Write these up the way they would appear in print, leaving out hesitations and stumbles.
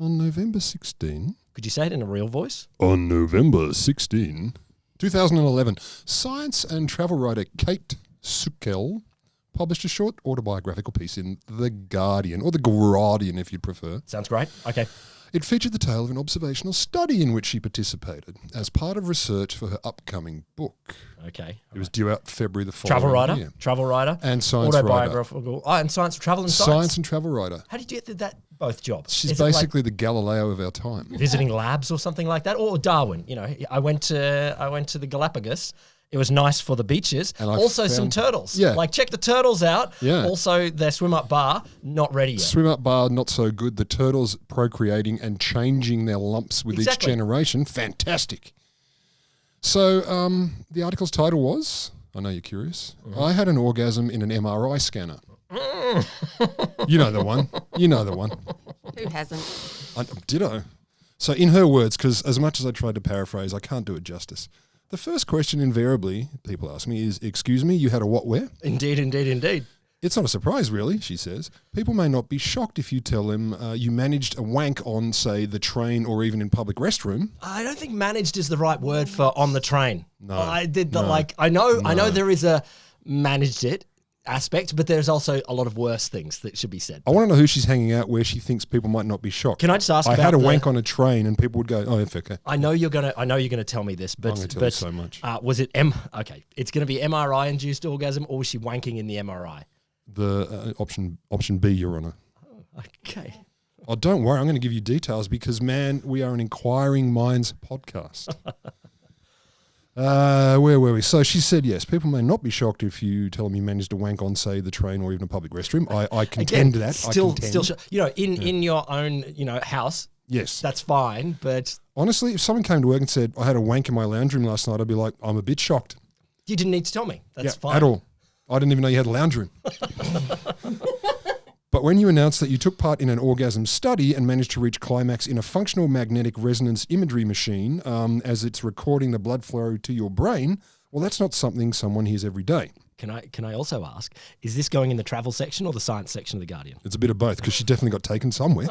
On November 16... Could you say it in a real voice? On November 16, 2011, science and travel writer Kate Sukel published a short autobiographical piece in The Guardian, or The Guardian if you'd prefer. Sounds great. Okay. It featured the tale of an observational study in which she participated as part of research for her upcoming book. Okay. It was due out February the following year. Travel writer. And science writer. Autobiographical. Oh, and science, travel and science. Science and travel writer. How did you get that both jobs? She's basically the Galileo of our time. Visiting labs or something like that? Or Darwin. You know, I went to the Galapagos. It was nice for the beaches. And also some turtles. Yeah. Like, check the turtles out. Yeah. Also, their swim-up bar, not ready yet. Swim-up bar, not so good. The turtles procreating and changing their lumps with each generation. Fantastic. So the article's title was, I know you're curious, I had an orgasm in an MRI scanner. You know the one. Who hasn't? Ditto. So in her words, because as much as I tried to paraphrase, I can't do it justice. The first question invariably people ask me is, excuse me, you had a what where? Indeed. It's not a surprise, really, she says. People may not be shocked if you tell them you managed a wank on, say, the train or even in public restroom. I don't think managed is the right word for on the train. No. I know there is a managed it aspect, but there's also a lot of worse things that should be said. I want to know who she's hanging out where she thinks people might not be shocked. Can I just ask I had a wank on a train and people would go, oh, it's okay. I know you're gonna tell me this, but I'm going to tell you so much. Was it okay, it's going to be MRI induced orgasm, or was she wanking in the MRI? The option B, Your Honour. Oh, okay. Oh, don't worry. I'm going to give you details because, man, we are an inquiring minds podcast. Where were we? So she said, yes, people may not be shocked if you tell them you managed to wank on, say, the train or even a public restroom. I contend that. Still, in your own, house. Yes. That's fine, but... Honestly, if someone came to work and said, I had a wank in my lounge room last night, I'd be like, I'm a bit shocked. You didn't need to tell me. That's fine. At all. I didn't even know you had a lounge room. But when you announced that you took part in an orgasm study and managed to reach climax in a functional magnetic resonance imagery machine as it's recording the blood flow to your brain, well, that's not something someone hears every day. Can I also ask, is this going in the travel section or the science section of The Guardian? It's a bit of both because she definitely got taken somewhere.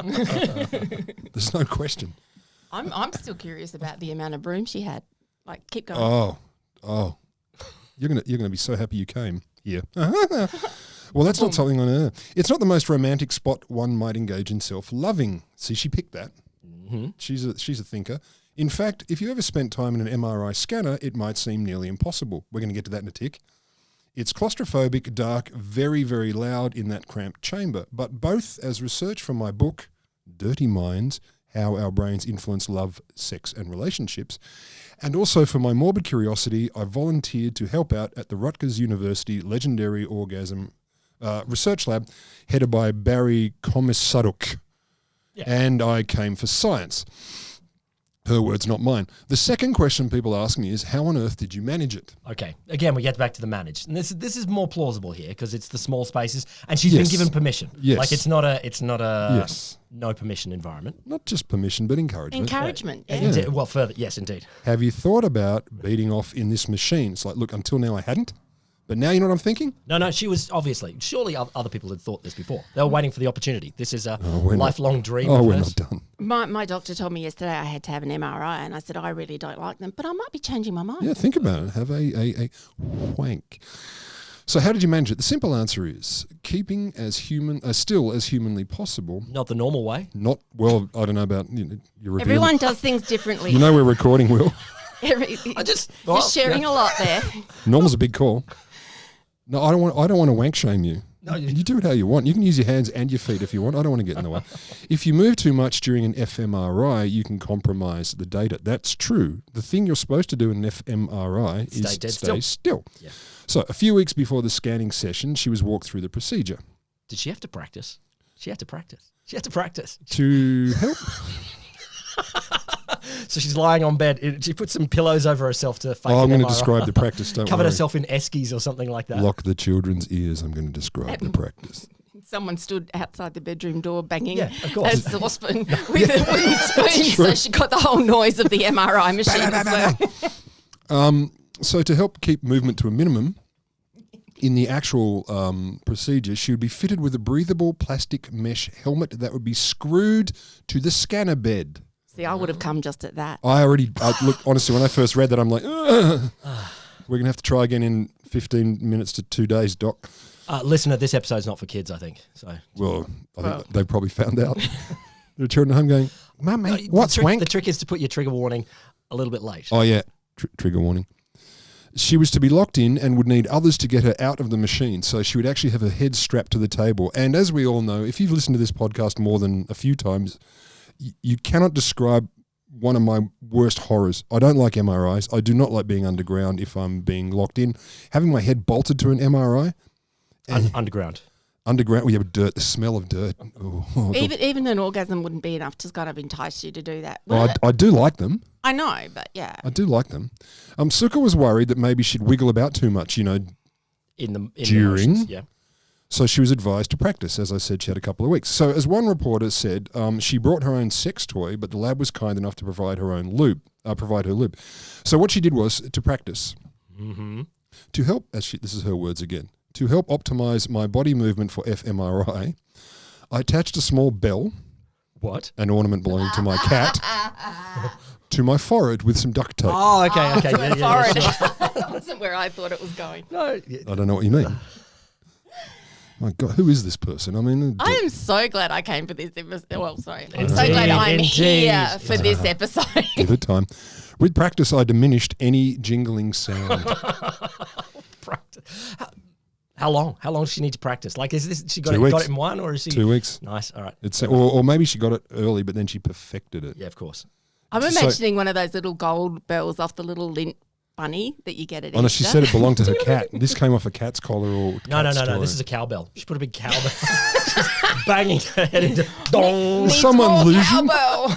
There's no question. I'm still curious about the amount of room she had. Like, keep going. Oh. You're gonna be so happy you came here. Well, that's not something on earth. It's not the most romantic spot one might engage in self-loving. See, she picked that. Mm-hmm. She's a thinker. In fact, if you ever spent time in an MRI scanner, it might seem nearly impossible. We're going to get to that in a tick. It's claustrophobic, dark, very, very loud in that cramped chamber. But both as research from my book, Dirty Minds, How Our Brains Influence Love, Sex and Relationships, and also for my morbid curiosity, I volunteered to help out at the Rutgers University Legendary Orgasm Research Lab, headed by Barry Komisaruk. Yeah. And I came for science. Her words, not mine. The second question people ask me is, how on earth did you manage it? Okay. Again, we get back to the managed. And this is more plausible here because it's the small spaces and she's been given permission. Yes. Like it's not a no permission environment. Not just permission, but encouragement. Encouragement, yeah. Indeed. Well, further, yes, indeed. Have you thought about beating off in this machine? It's like, look, until now I hadn't. But now you know what I'm thinking? No, she was surely other people had thought this before. They were waiting for the opportunity. This is a lifelong dream. Oh, we're not done. My doctor told me yesterday I had to have an MRI and I said, I really don't like them, but I might be changing my mind. Yeah, think about it. Have a wank. So how did you manage it? The simple answer is keeping still as humanly possible. Not the normal way. I don't know about your review. Everyone does things differently. You know we're recording, Will. Just sharing a lot there. Normal's a big call. No, I don't want to wank shame you. No, you do it how you want. You can use your hands and your feet if you want. I don't want to get in the way. If you move too much during an fMRI, you can compromise the data. That's true. The thing you're supposed to do in an fMRI is stay still. Yeah. So a few weeks before the scanning session, she was walked through the procedure. Did she have to practice? She had to practice. To help... So she's lying on bed. She put some pillows over herself to fake I'm going to describe the practice. Don't Covered worry. herself in eskies or something like that. Lock the children's ears. I'm going to describe the practice. Someone stood outside the bedroom door banging a saucepan with a wooden spoon, so she got the whole noise of the MRI machine as well. So to help keep movement to a minimum, in the actual procedure, she would be fitted with a breathable plastic mesh helmet that would be screwed to the scanner bed. See, I would have come just at that. Look, honestly, when I first read that, I'm like, ugh. We're going to have to try again in 15 minutes to 2 days, Doc. Listener, this episode's not for kids, I think. So, well, I think they've probably found out. There are children at home going, Mummy, what's wank? The trick is to put your trigger warning a little bit late. Oh, yeah, trigger warning. She was to be locked in and would need others to get her out of the machine, so she would actually have her head strapped to the table. And as we all know, if you've listened to this podcast more than a few times, you cannot describe one of my worst horrors. I don't like MRIs. I do not like being underground if I'm being locked in. Having my head bolted to an MRI. Underground. Underground, we have dirt, the smell of dirt. Even an orgasm wouldn't be enough to kind of entice you to do that. Well, I do like them. I know, but yeah. I do like them. Suka was worried that maybe she'd wiggle about too much, in during. The motions, yeah. So she was advised to practice. As I said, she had a couple of weeks. So as one reporter said, she brought her own sex toy, but the lab was kind enough to provide her lube. So what she did was to practice. Mm-hmm. To help, this is her words again, to help optimize my body movement for fMRI, I attached a small bell, an ornament belonging to my cat, to my forehead with some duct tape. Oh, okay. Forehead. Sure. That wasn't where I thought it was going. No. I don't know what you mean. My God, who is this person? I mean, I am so glad I came for this episode. Well, sorry. I'm Indeed, so glad I'm indeed. here for this episode. Give it time. With practice, I diminished any jingling sound. Practice. How long? How long does she need to practice? Like, is this she got 2 weeks. Got it in one, or is she 2 weeks? Nice. All right. Or maybe she got it early, but then she perfected it. Yeah, of course. I'm imagining one of those little gold bells off the little lint bunny that you get at no, Easter. she said it belonged to her cat. This came off a cat's collar or No. This is a cowbell. She put a big cowbell. She's banging her head into dong. Needs Some more illusion. cowbell.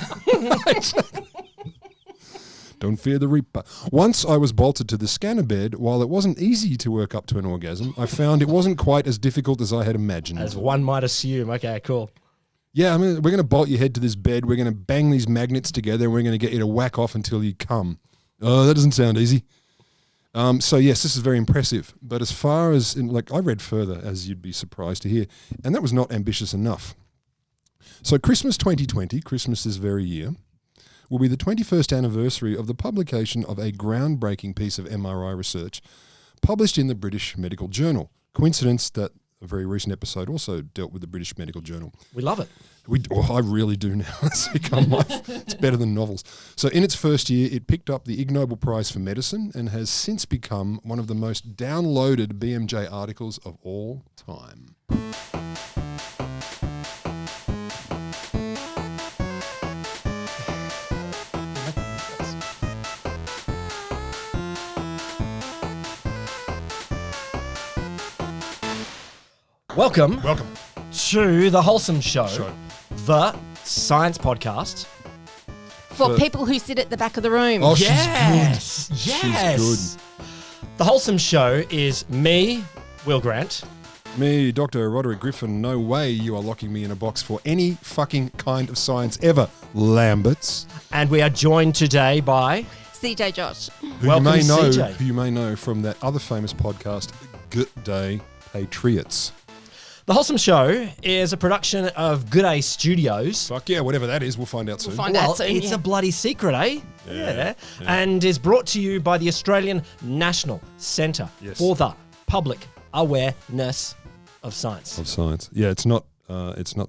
Don't fear the reaper. Once I was bolted to the scanner bed, while it wasn't easy to work up to an orgasm, I found it wasn't quite as difficult as I had imagined. As one might assume. Okay, cool. Yeah, I mean, we're going to bolt your head to this bed. We're going to bang these magnets together, and we're going to get you to whack off until you come. Oh, that doesn't sound easy. So yes, this is very impressive. But as far as, I read further, as you'd be surprised to hear, and that was not ambitious enough. So Christmas 2020, Christmas this very year, will be the 21st anniversary of the publication of a groundbreaking piece of MRI research published in the British Medical Journal. Coincidence that a very recent episode also dealt with the British Medical Journal. We love it. I really do now. It's better than novels. So in its first year, it picked up the Ig Nobel Prize for Medicine and has since become one of the most downloaded BMJ articles of all time. Welcome Welcome. to the Wholesome Show, the science podcast. For people who sit at the back of the room. Oh, Yes. she's good. Yes. She's The Wholesome Show is me, Will Grant. good. Me, Dr. Roderick Griffin, no way you are locking me in a box for any fucking kind of science ever, Lamberts. And we are joined today by CJJosh. Who Welcome, CJ. Who you may know from that other famous podcast, Good Day Patriots. The Wholesome Show is a production of Good Day Studios. Fuck yeah, whatever that is, we'll find out soon. find Well, out soon, it's yeah. a bloody secret, eh? Yeah. And is brought to you by the Australian National Centre for the Public Awareness of Science. Of science. Yeah, it's not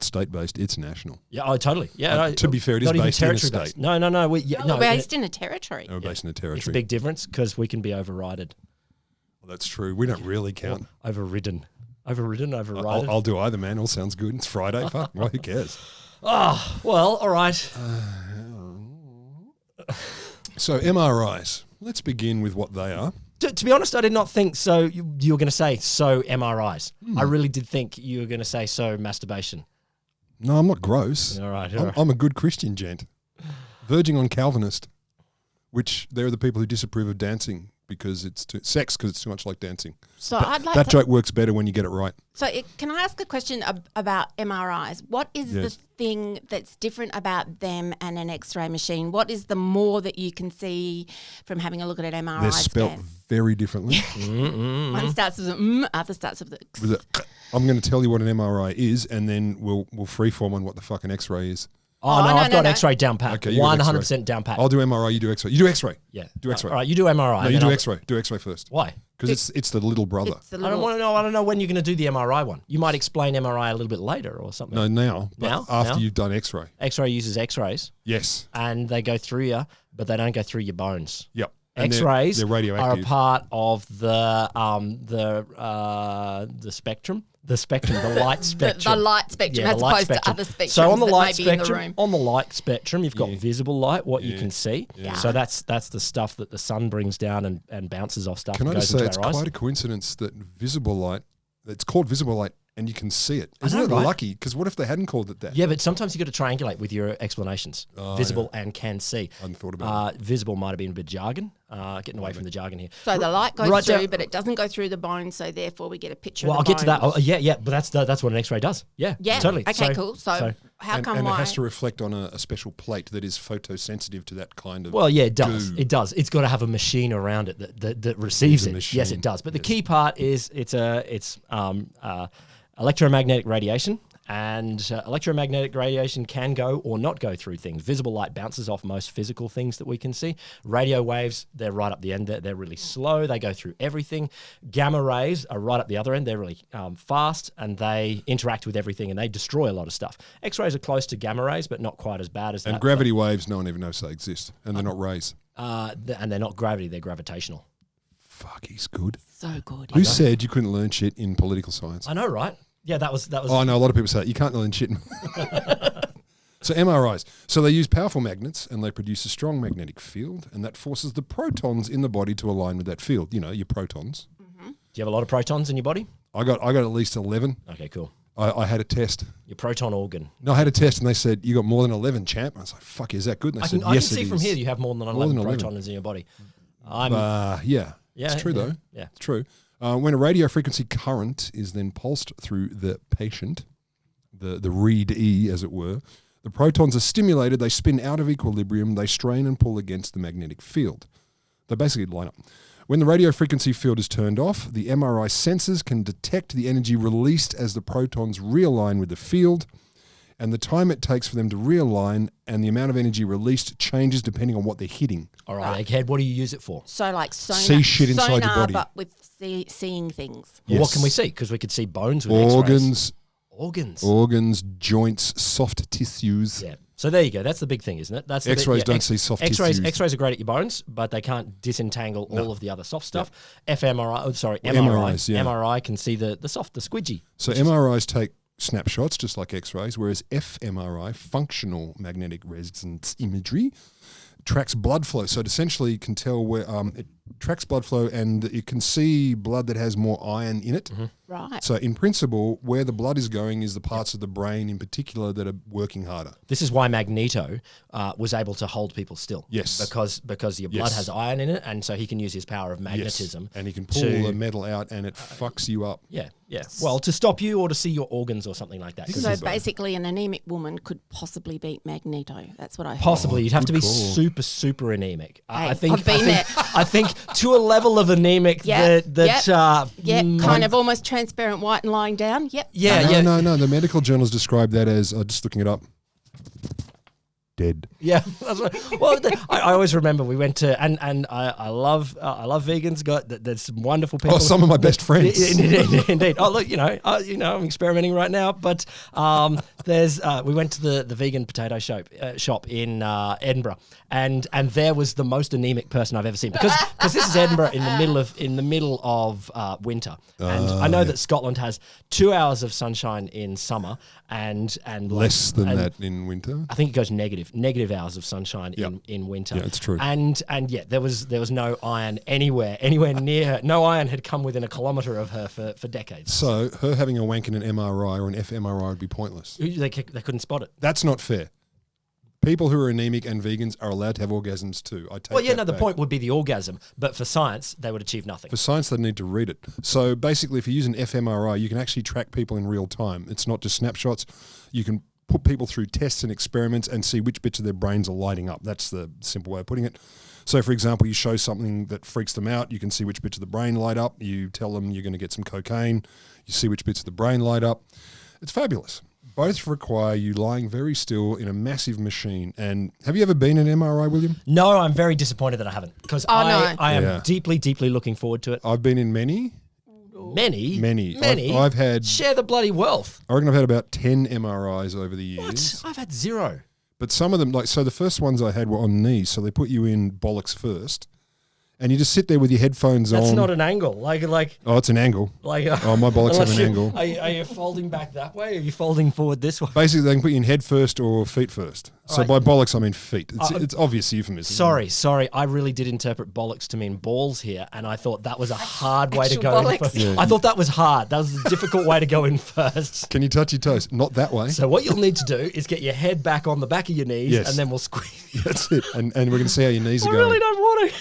state-based, it's national. Yeah, oh, totally. Yeah. To be fair, it is not even based in a territory-based. state. No. We're based in a territory. We're based in a territory. It's a big difference because we can be overrided. Well, that's true. We don't really count. Overridden. Overridden. I'll do either, man. All sounds good. It's Friday. Fuck. Well, who cares? Oh, well, all right. So, MRIs. Let's begin with what they are. To be honest, I did not think so. You were going to say so MRIs. I really did think you were going to say so masturbation. No, I'm not gross. All right. I'm a good Christian gent. Verging on Calvinist, which they're the people who disapprove of dancing because it's too much like dancing. So I'd like that to, joke works better when you get it right. So can I ask a question about MRIs? What is the thing that's different about them and an X-ray machine? What is the more that you can see from having a look at an MRI They're spelt scan? very differently. One starts with an other starts with the I'm going to tell you what an MRI is, and then we'll freeform on what the fucking X-ray is. Oh, no, I've got X-ray down pat. Okay, 100% down pat. I'll do MRI, you do X-ray. You do X-ray. Yeah. Do X-ray. All right, you do MRI. No, you do X-ray. Do X-ray first. Why? Because it's the little brother. I don't want to know. I don't know when you're going to do the MRI one. You might explain MRI a little bit later or something. No, now. But after you've done X-ray. X-ray uses X-rays. Yes. And they go through you, but they don't go through your bones. Yep. X-rays they're radioactive. are a part of the spectrum. The spectrum, the light spectrum. The light spectrum as opposed to other spectrums so on the light that may be in the spectrum, room. on the light spectrum, you've got visible light, what you can see. Yeah. So that's the stuff that the sun brings down and bounces off stuff Can and I goes just say into it's our eyes. quite a coincidence that visible light, it's called visible light, and you can see it. Isn't know, it right? lucky? Because what if they hadn't called it that? Yeah, but sometimes you got to triangulate with your explanations. Visible and can see. I hadn't thought about Visible might have been a bit jargon. Getting away from the jargon here. So the light goes Right through, down- but it doesn't go through the bone, so therefore we get a picture Well, I'll of the get to that. bones. Oh, yeah, but that's what an X-ray does. Yeah, Yeah, totally. okay, cool. So how and come and why? it has to reflect on a special plate that is photosensitive to that kind of. Well, yeah, it does. goo. It does. It's got to have a machine around it that receives a it. machine. Yes, it does. But the key part is it's electromagnetic radiation. And electromagnetic radiation can go or not go through things. Visible light bounces off most physical things that we can see. Radio waves, they're right up the end. They're really slow. They go through everything. Gamma rays are right up the other end. They're really fast, and they interact with everything, and they destroy a lot of stuff. X-rays are close to gamma rays, but not quite as bad as that. And gravity waves, no one even knows they exist, and they're not rays. And they're not gravity, they're gravitational. Fuck, he's good. So good. Who said you couldn't learn shit in political science? I know, right? Yeah, that was. Oh, I know a lot of people say that. You can't learn shit. So MRIs. So they use powerful magnets, and they produce a strong magnetic field, and that forces the protons in the body to align with that field. You know, your protons. Do you have a lot of protons in your body? I got at least 11. Okay, cool. I had a test. Your proton organ. No, I had a test, and they said, you got more than 11, champ. And I was like, fuck, is that good? And they I said, can yes, see it from is. here you have more than 11 protons in your body. Yeah. It's true, though. Yeah. It's true. When a radio frequency current is then pulsed through the patient, the reed E, as it were, the protons are stimulated, they spin out of equilibrium, they strain and pull against the magnetic field. They basically line up. When the radio frequency field is turned off, the MRI sensors can detect the energy released as the protons realign with the field, and the time it takes for them to realign and the amount of energy released changes depending on what they're hitting. All right, egghead, what do you use it for? So like sonar, See shit inside your sonar, body. but with seeing things. Well, what Yes. can we see? Because we could see bones with X-rays. Organs, joints, soft tissues. Yeah. So there you go. That's the big thing, isn't it? That's the X-rays big, don't see soft X-rays, tissues. X-rays are great at your bones, but they can't disentangle all of the other soft stuff. MRI MRIs, yeah. MRI can see the soft, the squidgy. So MRIs take snapshots just like X-rays, whereas fMRI, functional magnetic resonance imagery, tracks blood flow. So it essentially can tell where it tracks blood flow, and it can see blood that has more iron in it. Right. So in principle, where the blood is going is the parts of the brain in particular that are working harder. This is why Magneto was able to hold people still. Yes. Because your blood Yes. has iron in it, and so he can use his power of magnetism. Yes. And he can pull the metal out, and it fucks you up. Yeah. Well, to stop you or to see your organs or something like that. 'Cause So basically, an anemic woman could possibly beat Magneto. That's what I heard. possibly, you'd have to be call. super, super anemic. Hey, I think. I've been there. I think to a level of anemic Yeah, that. Yep, kind of almost transparent white and lying down. Yep. Yeah. No. The medical journals describe that as, just looking it up, dead. Yeah, that's right. Well, I always remember we went to and I love vegans. There's some wonderful people. Oh, some of my best friends. Indeed. Oh, look, I'm experimenting right now. But there's we went to the vegan potato shop in Edinburgh, and there was the most anemic person I've ever seen because this is Edinburgh in the middle of winter, and I know that Scotland has 2 hours of sunshine in summer and Less than that in winter. I think it goes negative hours of sunshine in winter. Yeah, it's true. And there was no iron anywhere near her. No iron had come within a kilometre of her for decades. So her having a wank in an MRI or an fMRI would be pointless. They couldn't spot it. That's not fair. people who are anemic and vegans are allowed to have orgasms too. I take Well, yeah, that no, the back. point would be the orgasm, but for science, they would achieve nothing. For science, they need to read it. So basically, if you use an fMRI, you can actually track people in real time. It's not just snapshots. You can put people through tests and experiments and see which bits of their brains are lighting up. That's the simple way of putting it. So, for example, you show something that freaks them out. You can see which bits of the brain light up. You tell them you're going to get some cocaine. You see which bits of the brain light up. It's fabulous. Both require you lying very still in a massive machine. And have you ever been in an MRI, William? No, I'm very disappointed that I haven't because I am Yeah. deeply, deeply looking forward to it. I've been in many. Many. I've had. Share the bloody wealth. I reckon I've had about 10 MRIs over the years. What? I've had 0. But some of them, so the first ones I had were on knees. So they put you in bollocks first. And you just sit there with your headphones on. That's not an angle. Oh, it's an angle. My bollocks have an angle. Are you folding back that way or are you folding forward this way? Basically, they can put you in head first or feet first. So by bollocks, I mean feet. It's obvious euphemism. Sorry. I really did interpret bollocks to mean balls here, and I thought that was a hard way to Actual go in bollocks. first. Yeah. I thought that was hard. That was a difficult way to go in first. Can you touch your toes? Not that way. So what you'll need to do is get your head back on the back of your knees, Yes. and then we'll squeeze. That's it. And we're going to see how your knees are I going. really don't want to.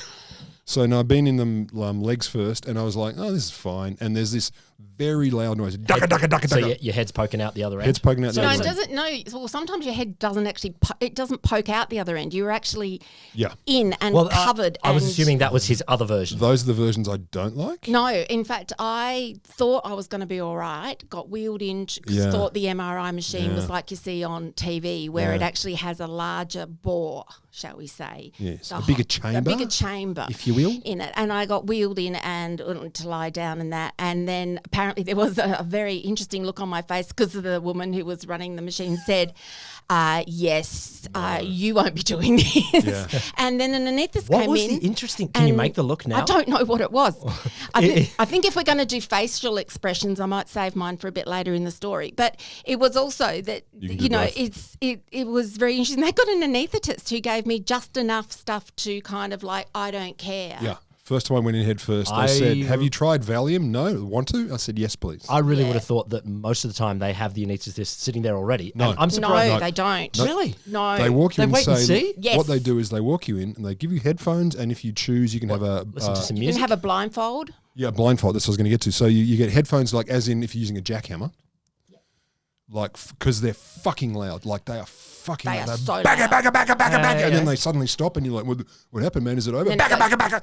So no, I've been in them legs first, and I was like, oh, this is fine. And there's this very loud noise. Ducka, ducka, ducka, So ducka. your head's poking out the other end. Head's poking out the No, other it end. doesn't. No, well, sometimes your head doesn't actually. It doesn't poke out the other end. You're actually in and covered. I was and assuming that was his other version. Those are the versions I don't like. No, in fact, I thought I was going to be all right. Got wheeled in because Yeah. thought the MRI machine was like you see on TV, where it Yeah. actually has a larger bore, shall we say? Yes, The a bigger a chamber, bigger chamber, if you will. in it. And I got wheeled in and to lie down in that. And then apparently there was a very interesting look on my face because the woman who was running the machine said, yes, you won't be doing this. Yeah. And then an anaesthetist What came was in. the interesting? Can you and make the look now? I don't know what it was. I think if we're going to do facial expressions, I might save mine for a bit later in the story. But it was also that, can do both. it was very interesting. They got an anaesthetist who gave me just enough stuff to kind of like, I don't care. Yeah. First time I went in head first, they said, have you tried Valium? No. Want to? I said, yes, please. I really would have thought that most of the time they have the anaesthetist sitting there already. No. And I'm surprised. No, they don't. Really? No. They walk you They in wait and and say, see? Yes. what they do is they walk you in and they give you headphones, and if you choose, you can have a Listen to some You music. can have a blindfold. blindfold. That's what I was going to get to. So you get headphones, like as in if you're using a jackhammer, like because they're fucking loud. Like they are fucking They loud. are They're so bagger, loud. bagger, bagger, bagger, bagger, and yeah. then they suddenly stop, and you're like, what happened, man? Is it over? Then it Bagger, goes- bagger, bagger.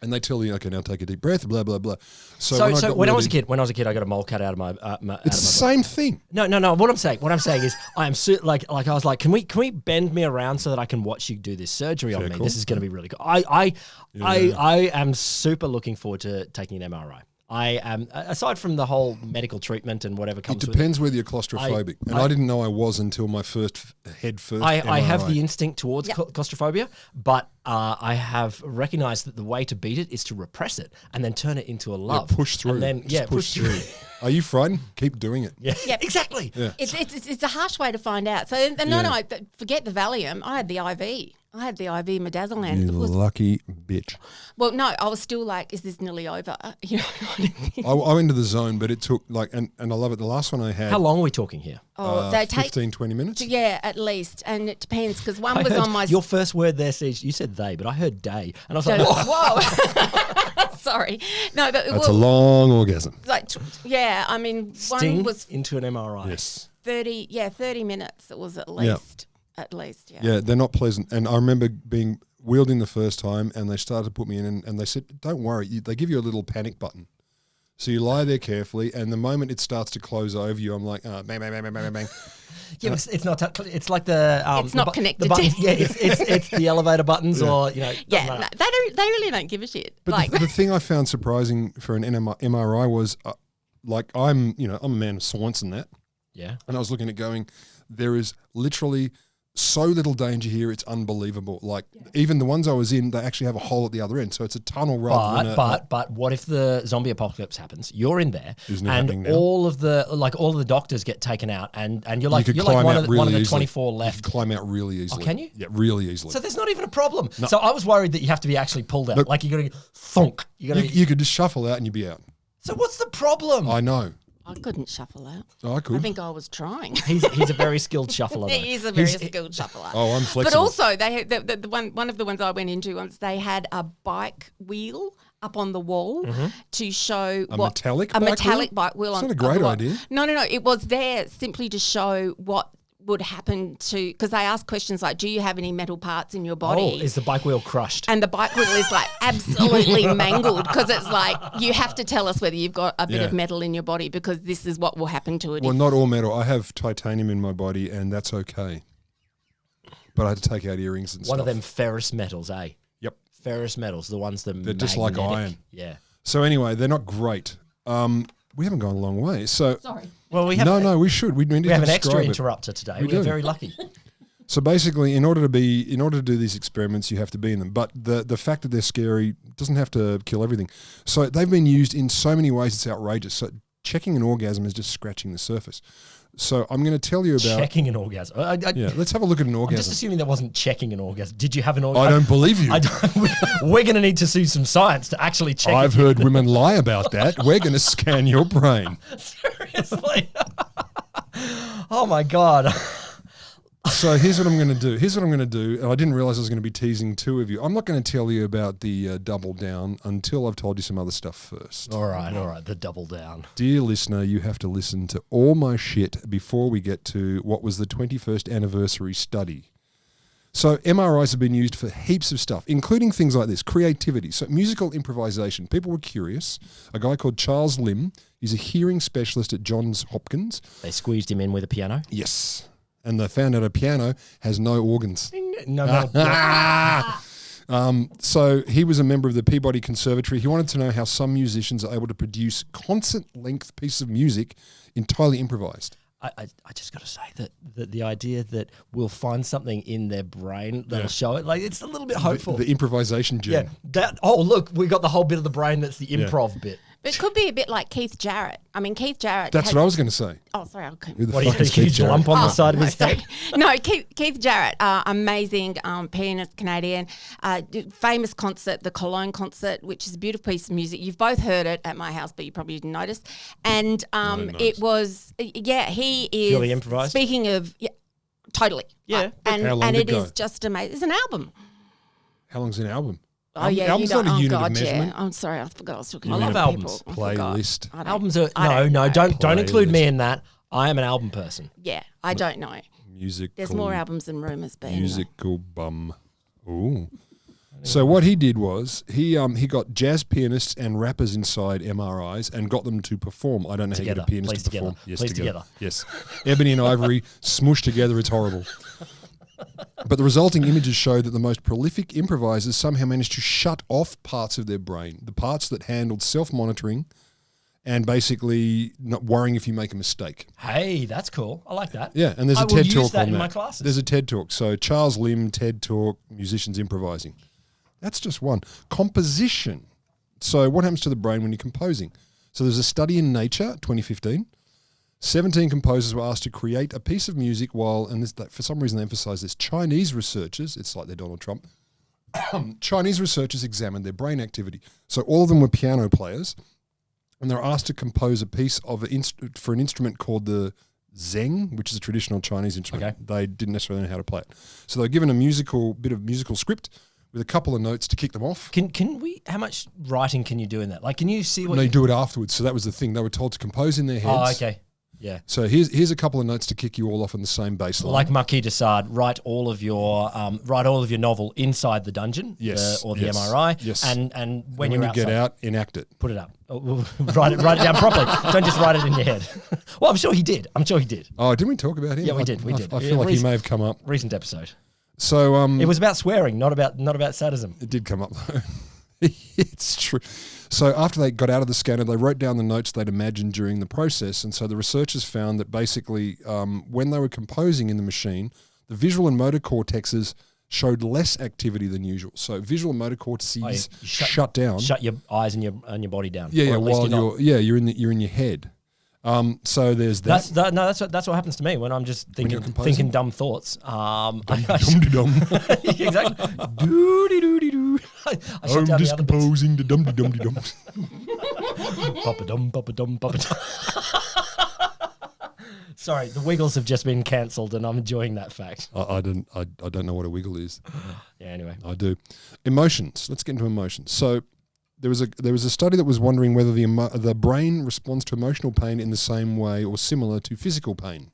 And they tell you, okay, now take a deep breath, blah, blah, blah. So got when I was really- a kid, I got a mole cut out of my. It's out the of my same thing. No. What I'm saying is, I am like I was like, can we bend me around so that I can watch you do this surgery on me? cool. This is going to be really cool. I am super looking forward to taking an MRI. I am, aside from the whole medical treatment and whatever It comes with it. depends whether you're claustrophobic. I didn't know I was until my head first I have MRI. the instinct towards claustrophobia, but I have recognized that the way to beat it is to repress it and then turn it into a love. push through. And then, Just push through. Are you frightened? Keep doing it. Yeah, exactly. Yeah. It's a harsh way to find out. So forget the Valium. I had the IV. I had the IV midazolam. You It was, lucky bitch. well, no, I was still like, is this nearly over? You know what I mean? I went into the zone, but it took and I love it. The last one I had, How long are we talking here? Oh, they take 15, 20 minutes. yeah, at least, and it depends because one I was heard on my. your first word there says you said they, but I heard day, and I was like, whoa. Whoa, sorry, no, but That's a long orgasm. like I mean, Sting one was into an MRI. Yes. 30 minutes. It was at least. At least, yeah. Yeah, they're not pleasant. And I remember being wheeled in the first time, and they started to put me in, and they said, "Don't worry." They give you a little panic button, so you lie there carefully, and the moment it starts to close over you, I'm like, bang, bang, bang, bang, bang, bang. Yeah, but it's not. It's like the. It's not connected to- buttons. Yeah, it's the elevator buttons, or Yeah, doesn't no, matter. they really don't give a shit. But Like, the thing I found surprising for an MRI was, like, I'm a man of science and that, Yeah. and I was looking at going, there is literally so little danger here, it's unbelievable. Like, even the ones I was in, they actually have a hole at the other end, so it's a tunnel rather than But what if the zombie apocalypse happens? You're in there, Isn't it happening and now? all of the doctors get taken out, and you're like you could you're like climb one out of really the easily. 24 You left. could climb out really easily. can you? Yeah, really easily. So there's not even a problem. So I was worried that you have to be actually pulled out, like you're gonna thunk. You're gonna. You could just shuffle out and you'd be out. So what's the problem? I know. I couldn't shuffle that. Oh, I could. I think I was trying. He's a very skilled shuffler. Though. He is a very skilled shuffler. Oh, I'm flexible. But also, they had the one of the ones I went into once. They had a bike wheel up on the wall to show metallic bike wheel. It's not a great idea. No. It was there simply to show what would happen to, because they ask questions like, do you have any metal parts in your body? Oh, is the bike wheel crushed? And the bike wheel is like absolutely mangled, because it's like, you have to tell us whether you've got a bit of metal in your body, because this is what will happen to it. Well, not all metal. I have titanium in my body, and that's okay. But I had to take out earrings and stuff. One of them ferrous metals, eh? Yep. Ferrous metals, the ones that They're just like iron. Yeah. So anyway, they're not great. We haven't gone a long way. So Sorry. Well, we have no, we should. We need we to have an describe extra it. interrupter today. We We're do. very lucky. So basically, in order to do these experiments, you have to be in them. But the fact that they're scary doesn't have to kill everything. So they've been used in so many ways, it's outrageous. So checking an orgasm is just scratching the surface. So I'm going to tell you about Checking an orgasm. Yeah, let's have a look at an I'm orgasm. just assuming that wasn't checking an orgasm. Did you have an orgasm? I don't believe you. We're going to need to see some science to actually check. I've heard women lie about that. We're going to scan your brain. Seriously. Oh my God. So here's what I'm going to do. And I didn't realize I was going to be teasing two of you. I'm not going to tell you about the double down until I've told you some other stuff first. All right. The double down. Dear listener, you have to listen to all my shit before we get to what was the 21st anniversary study. So MRIs have been used for heaps of stuff, including things like this, creativity. So musical improvisation. People were curious. A guy called Charles Lim, he's a hearing specialist at Johns Hopkins. They squeezed him in with a piano. Yes. And they found out a piano has no organs. No. So he was a member of the Peabody Conservatory. He wanted to know how some musicians are able to produce concert-length pieces of music entirely improvised. I just got to say that the idea that we'll find something in their brain that'll show it, like, it's a little bit hopeful. The improvisation gene. Yeah. Look, we got the whole bit of the brain that's the improv bit. It could be a bit like Keith Jarrett. I mean, Keith Jarrett. That's what I was going to say. Oh, sorry. Okay. Who the What, fuck a is Keith huge Jarrett? lump on the side of his head? No, Keith Jarrett, amazing pianist, Canadian, famous concert, the Cologne concert, which is a beautiful piece of music. You've both heard it at my house, but you probably didn't notice. And it was, he is Purely improvised? Speaking of, totally. Yeah. And How long did it go? is just amazing. It's an album. How long's an album? Oh, yeah, album's you don't. not a Oh, unit God, of measurement. yeah. I'm sorry, I forgot I was talking I about love albums. people. I forgot. Playlist. I don't- Albums are I don't know. don't include me Playlist. in that. I am an album person. Yeah, I don't know. Musical. There's more albums than rumours, but anyway. Musical bum. Ooh. So what he did was he got jazz pianists and rappers inside MRIs and got them to perform. I don't know how you get a Together. pianist Please to perform. together. Yes, Please together. Yes. Ebony and ivory smushed together. It's horrible. But the resulting images show that the most prolific improvisers somehow managed to shut off parts of their brain, the parts that handled self-monitoring and basically not worrying if you make a mistake. Hey, that's cool. I like that. Yeah, and there's I a will TED use Talk that on in that. my classes. There's a TED Talk. So Charles Lim, TED Talk, musicians improvising. That's just one. Composition. So what happens to the brain when you're composing? So there's a study in Nature, 2015. 17 composers were asked to create a piece of music while, and this, for some reason they emphasize this, Chinese researchers, it's like they're Donald Trump, Chinese researchers examined their brain activity. So all of them were piano players, and they're asked to compose a piece of for an instrument called the zeng, which is a traditional Chinese instrument. Okay. They didn't necessarily know how to play it. So they were given a bit of musical script with a couple of notes to kick them off. Can we? How much writing can you do in that? Like, can you see what? And they do it afterwards. So that was the thing. They were told to compose in their heads. Oh, okay. Yeah. So here's a couple of notes to kick you all off on the same baseline. Like Marquis de Sade, write all of your novel inside the dungeon, Yes, or the yes, MRI, yes. and when you you're get outside, out, enact it. put it up. Write it down properly. Don't just write it in your head. Well, I'm sure he did. Oh, didn't we talk about him? Yeah, we did. I feel like he may have come up. Recent episode. So It was about swearing, not about sadism. it did come up though. It's true. So after they got out of the scanner, they wrote down the notes they'd imagined during the process. And so the researchers found that basically when they were composing in the machine, the visual and motor cortexes showed less activity than usual. So visual and motor cortices You shut down. Shut your eyes and your body down. Yeah, Or at least while not. you're in your head. So there's that. That's what happens to me when I'm just you're thinking composing? dumb thoughts. Dum-de-dum. Exactly. Doo-dee-doo-dee-doo. I shut I'm down just the other bits. composing the dum-de-dum-de-dum. Papa-dum, papa-dum, papa-dum. Sorry, the Wiggles have just been cancelled, and I'm enjoying that fact. I don't know what a wiggle is. Yeah, anyway. I do. Emotions. Let's get into emotions. So there was a study that was wondering whether the brain responds to emotional pain in the same way or similar to physical pain.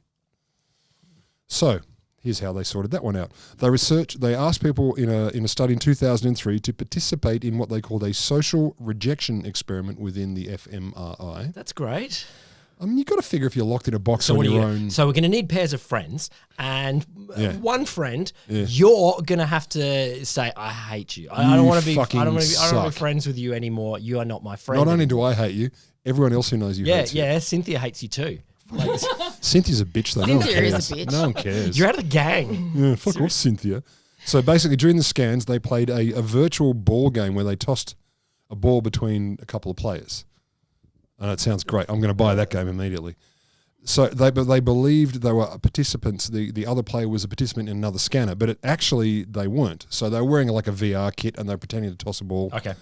So here's how they sorted that one out. They asked people in a study in 2003 to participate in what they called a social rejection experiment within the fMRI. That's great. I mean, you've got to figure if you're locked in a box on your own. So we're going to need pairs of friends, and one friend, Yeah. you're going to have to say, "I hate you. I don't want to be. I fucking don't want to suck. be friends with you anymore. You are not my friend." Not only anymore." do I hate you, everyone else who knows you hates you. Yeah. Cynthia hates you too. Like, Cynthia's a bitch, though. No one Cynthia cares. is a bitch. No one cares. you're out of the gang. Yeah, fuck off, Cynthia. So basically, during the scans, they played a virtual ball game where they tossed a ball between a couple of players. And it sounds great. I'm going to buy that game immediately. So they believed they were participants. The other player was a participant in another scanner, but they weren't. So they were wearing like a VR kit and they were pretending to toss a ball. Okay.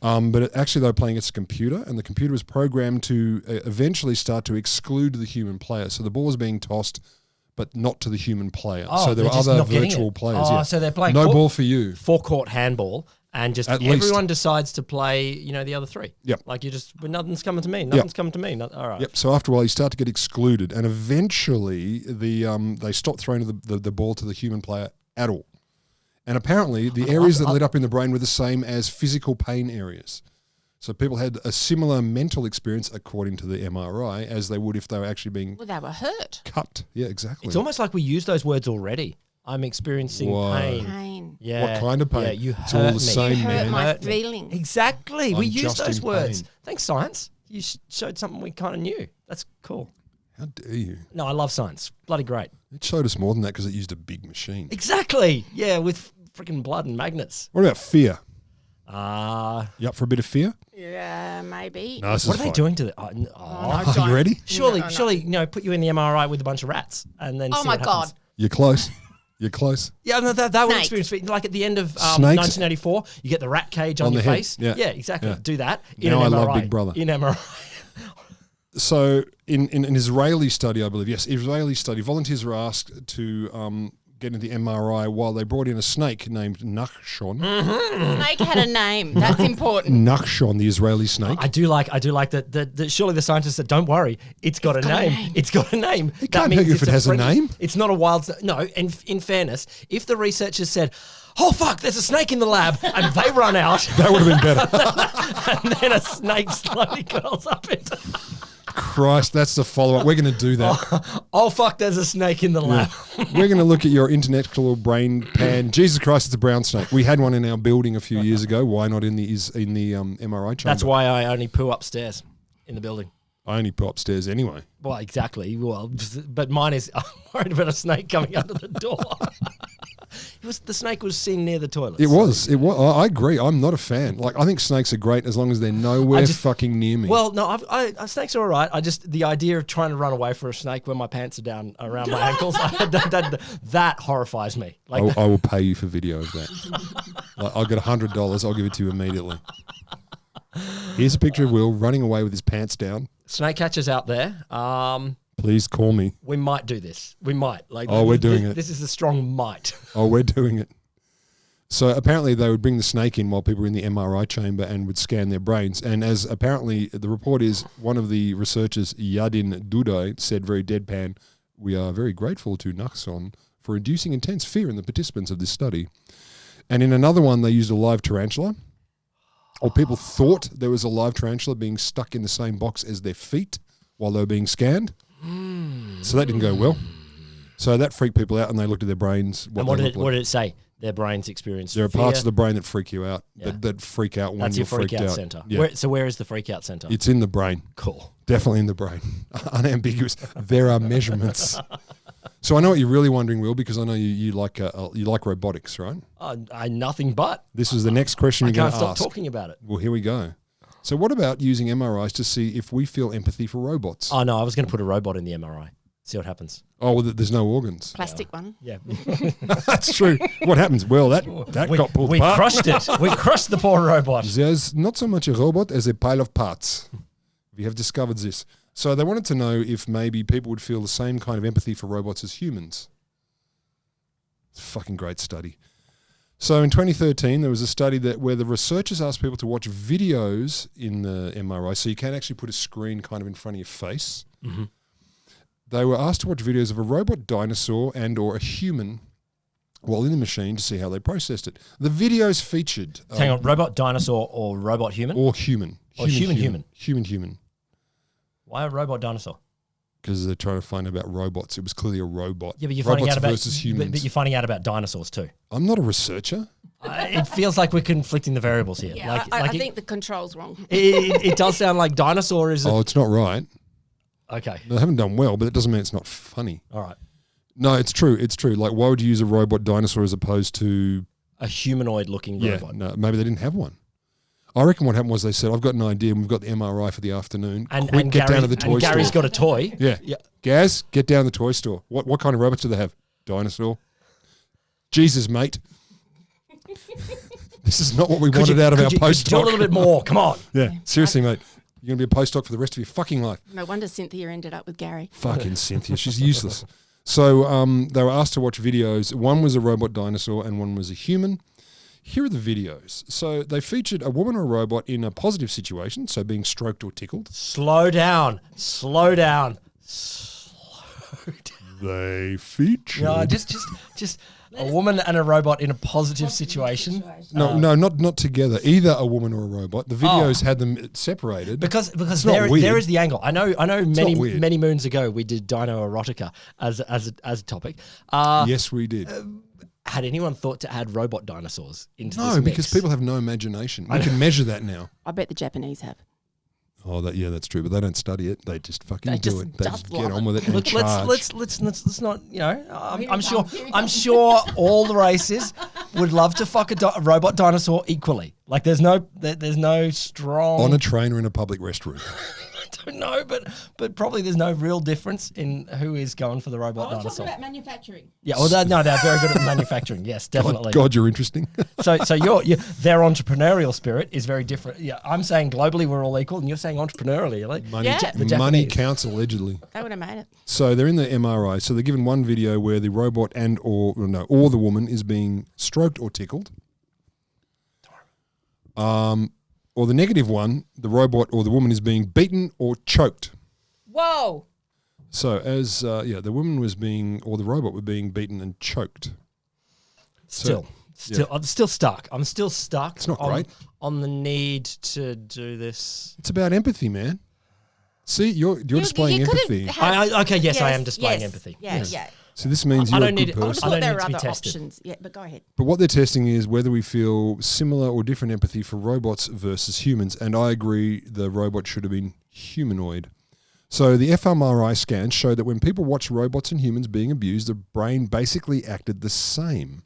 But they were playing against a computer, and the computer was programmed to eventually start to exclude the human player. So the ball was being tossed, but not to the human player. Oh, so there were they're just other not getting virtual it. players. Oh, yeah. so they're playing no ball for you. Forecourt handball, and just At least. everyone decides to play. The other three. Yep. Like but nothing's coming to me. Nothing's coming to me. All right. Yep. So after a while, you start to get excluded, and eventually they stop throwing the ball to the human player at all. And apparently, the areas that lit up in the brain were the same as physical pain areas. So people had a similar mental experience, according to the MRI, as they would if they were actually being Well, they were hurt. cut. Yeah, exactly. It's almost like we use those words already. I'm experiencing Whoa. pain. Pain. Yeah. What kind of pain? Yeah, you It's all hurt the me. same, You hurt man. my Hurt me. feelings. Exactly. We I'm use just those in words. pain. Thanks, science. You showed something we kind of knew. That's cool. How dare you? No, I love science. Bloody great. It showed us more than that because it used a big machine. Exactly. Yeah, with freaking blood and magnets. What about fear? You You up for a bit of fear? Yeah, maybe. No, this what is are they fine. doing to the? Are you ready? Surely, No. put you in the MRI with a bunch of rats and then. Oh see my what God. happens. You're close. You're close. Yeah, no, that would Snakes. experience like at the end of Snakes? 1984, you get the rat cage on On your the head. face. Yeah. Exactly. Yeah. Do that in Now an I MRI. love Big Brother. In MRI. So in an Israeli study, I believe, volunteers were asked to get into the MRI while they brought in a snake named Nachshon. Snake had a name. That's important. Nachshon, the Israeli snake. I do like that. Surely the scientists said, "Don't worry, it's got a name. It's got a name." It can't hurt you if it has a name. It's not a wild. No, and in fairness, if the researchers said, "Oh fuck, there's a snake in the lab," and they run out, That would have been better. and then a snake slowly curls up into. Christ, that's the follow-up. We're going to do that. Oh fuck, there's a snake in the lab. We're going to look at your intellectual brain pan. Jesus Christ, it's a brown snake. We had one in our building a few years ago. Why not in the MRI chamber? That's why I only poo upstairs in the building. I only put upstairs anyway. Well, exactly. Well, but mine is. I'm worried about a snake coming under the door. The snake was seen near the toilet. It was. I agree. I'm not a fan. Like, I think snakes are great as long as they're nowhere fucking near me. Well, no, snakes are all right. The idea of trying to run away from a snake when my pants are down around my ankles, that horrifies me. Like, I will pay you for video of that. Like, I'll get $100. I'll give it to you immediately. Here's a picture of Will running away with his pants down. Snake catchers out there, Please call me. we might do this. We might. We're doing it. This is a strong might. Oh, we're doing it. So apparently they would bring the snake in while people were in the MRI chamber and would scan their brains. And as apparently the report is, one of the researchers, Yadin Dudai, said very deadpan, "We are very grateful to Nachshon for inducing intense fear in the participants of this study." And in another one, they used a live tarantula. Or people thought there was a live tarantula being stuck in the same box as their feet while they were being scanned. So that didn't go well. So that freaked people out, and they looked at their brains. What did it say? Their brains experience There are fear. parts of the brain that freak you out, Yeah. that freak out when That's you're your freak freaked out out. center. Yeah. Where is the freak out center? It's in the brain. Cool. Definitely in the brain. Unambiguous. There are measurements. So I know what you're really wondering, Will, because I know you like robotics, right? Nothing but. This is the next question I you're going can't to stop ask. talking about it. Well, here we go. So what about using MRIs to see if we feel empathy for robots? Oh, no, I was going to put a robot in the MRI. See what happens. Oh, well, there's no organs. Plastic one. Yeah. That's true. What happens? Well, that got pulled We apart. crushed it. We crushed the poor robot. There's not so much a robot as a pile of parts. We have discovered this. So they wanted to know if maybe people would feel the same kind of empathy for robots as humans. It's a fucking great study. So in 2013, there was a study where the researchers asked people to watch videos in the MRI, so you can actually put a screen kind of in front of your face. Mm-hmm. They were asked to watch videos of a robot dinosaur and or a human while in the machine to see how they processed it. The videos featured... Hang on, robot dinosaur or robot human? Or human. Or human. Human. Why a robot dinosaur? Because they're trying to find out about robots. It was clearly a robot. Yeah, but you're robots finding out about versus humans. But you're finding out about dinosaurs too. I'm not a researcher. It feels like we're conflicting the variables here. Yeah, I think the control's wrong. It does sound like dinosaur is. It's not right. Okay. They haven't done well, but it doesn't mean it's not funny. All right. No, it's true. It's true. Like, why would you use a robot dinosaur as opposed to a humanoid-looking robot? No, maybe they didn't have one. I reckon what happened was they said, "I've got an idea. And we've got the MRI for the afternoon. And get down to the toy store." Gary's got a toy. Yeah. Gaz, get down to the toy store. What kind of robots do they have? Dinosaur. Jesus, mate. This is not what we wanted out of our postdoc. Do a little bit more. Come on. Yeah, seriously, mate. You're going to be a postdoc for the rest of your fucking life. No wonder Cynthia ended up with Gary. Fucking Cynthia. She's useless. So they were asked to watch videos. One was a robot dinosaur and one was a human. Here are the videos. So they featured a woman or a robot in a positive situation, so being stroked or tickled. Slow down. They featured... No, just a woman and a robot in a positive situation. No, not together. Either a woman or a robot. The videos had them separated. Because there is the angle. I know. Many moons ago we did Dino Erotica as a topic. Yes, we did. Had anyone thought to add robot dinosaurs into this No, mix? because people have no imagination. We can measure that now. I bet the Japanese have. Oh, that's true. But they don't study it. They just fucking do it. They just get on with it. Look, and charge. let's not. I'm sure all the races would love to fuck a robot dinosaur equally. Like there's no strong on a train or in a public restroom. I don't know, but probably there's no real difference in who is going for the robot dinosaur. Talking about manufacturing. Yeah, well, they're very good at manufacturing. Yes, definitely. God, you're interesting. So their entrepreneurial spirit is very different. Yeah, I'm saying globally we're all equal, and you're saying entrepreneurially. Like money counts allegedly. They would have made it. So they're in the MRI. So they're given one video where the robot or the woman is being stroked or tickled. Or the negative one, the robot or the woman is being beaten or choked. Whoa. So as the woman was being, or the robot were being beaten and choked. I'm still stuck. It's not great. On the need to do this. It's about empathy, man. See, you're displaying empathy. I am displaying empathy. Yeah. So this means you're a good person. I thought there were other options. Yeah, but go ahead. But what they're testing is whether we feel similar or different empathy for robots versus humans. And I agree the robot should have been humanoid. So the fMRI scans showed that when people watch robots and humans being abused, the brain basically acted the same.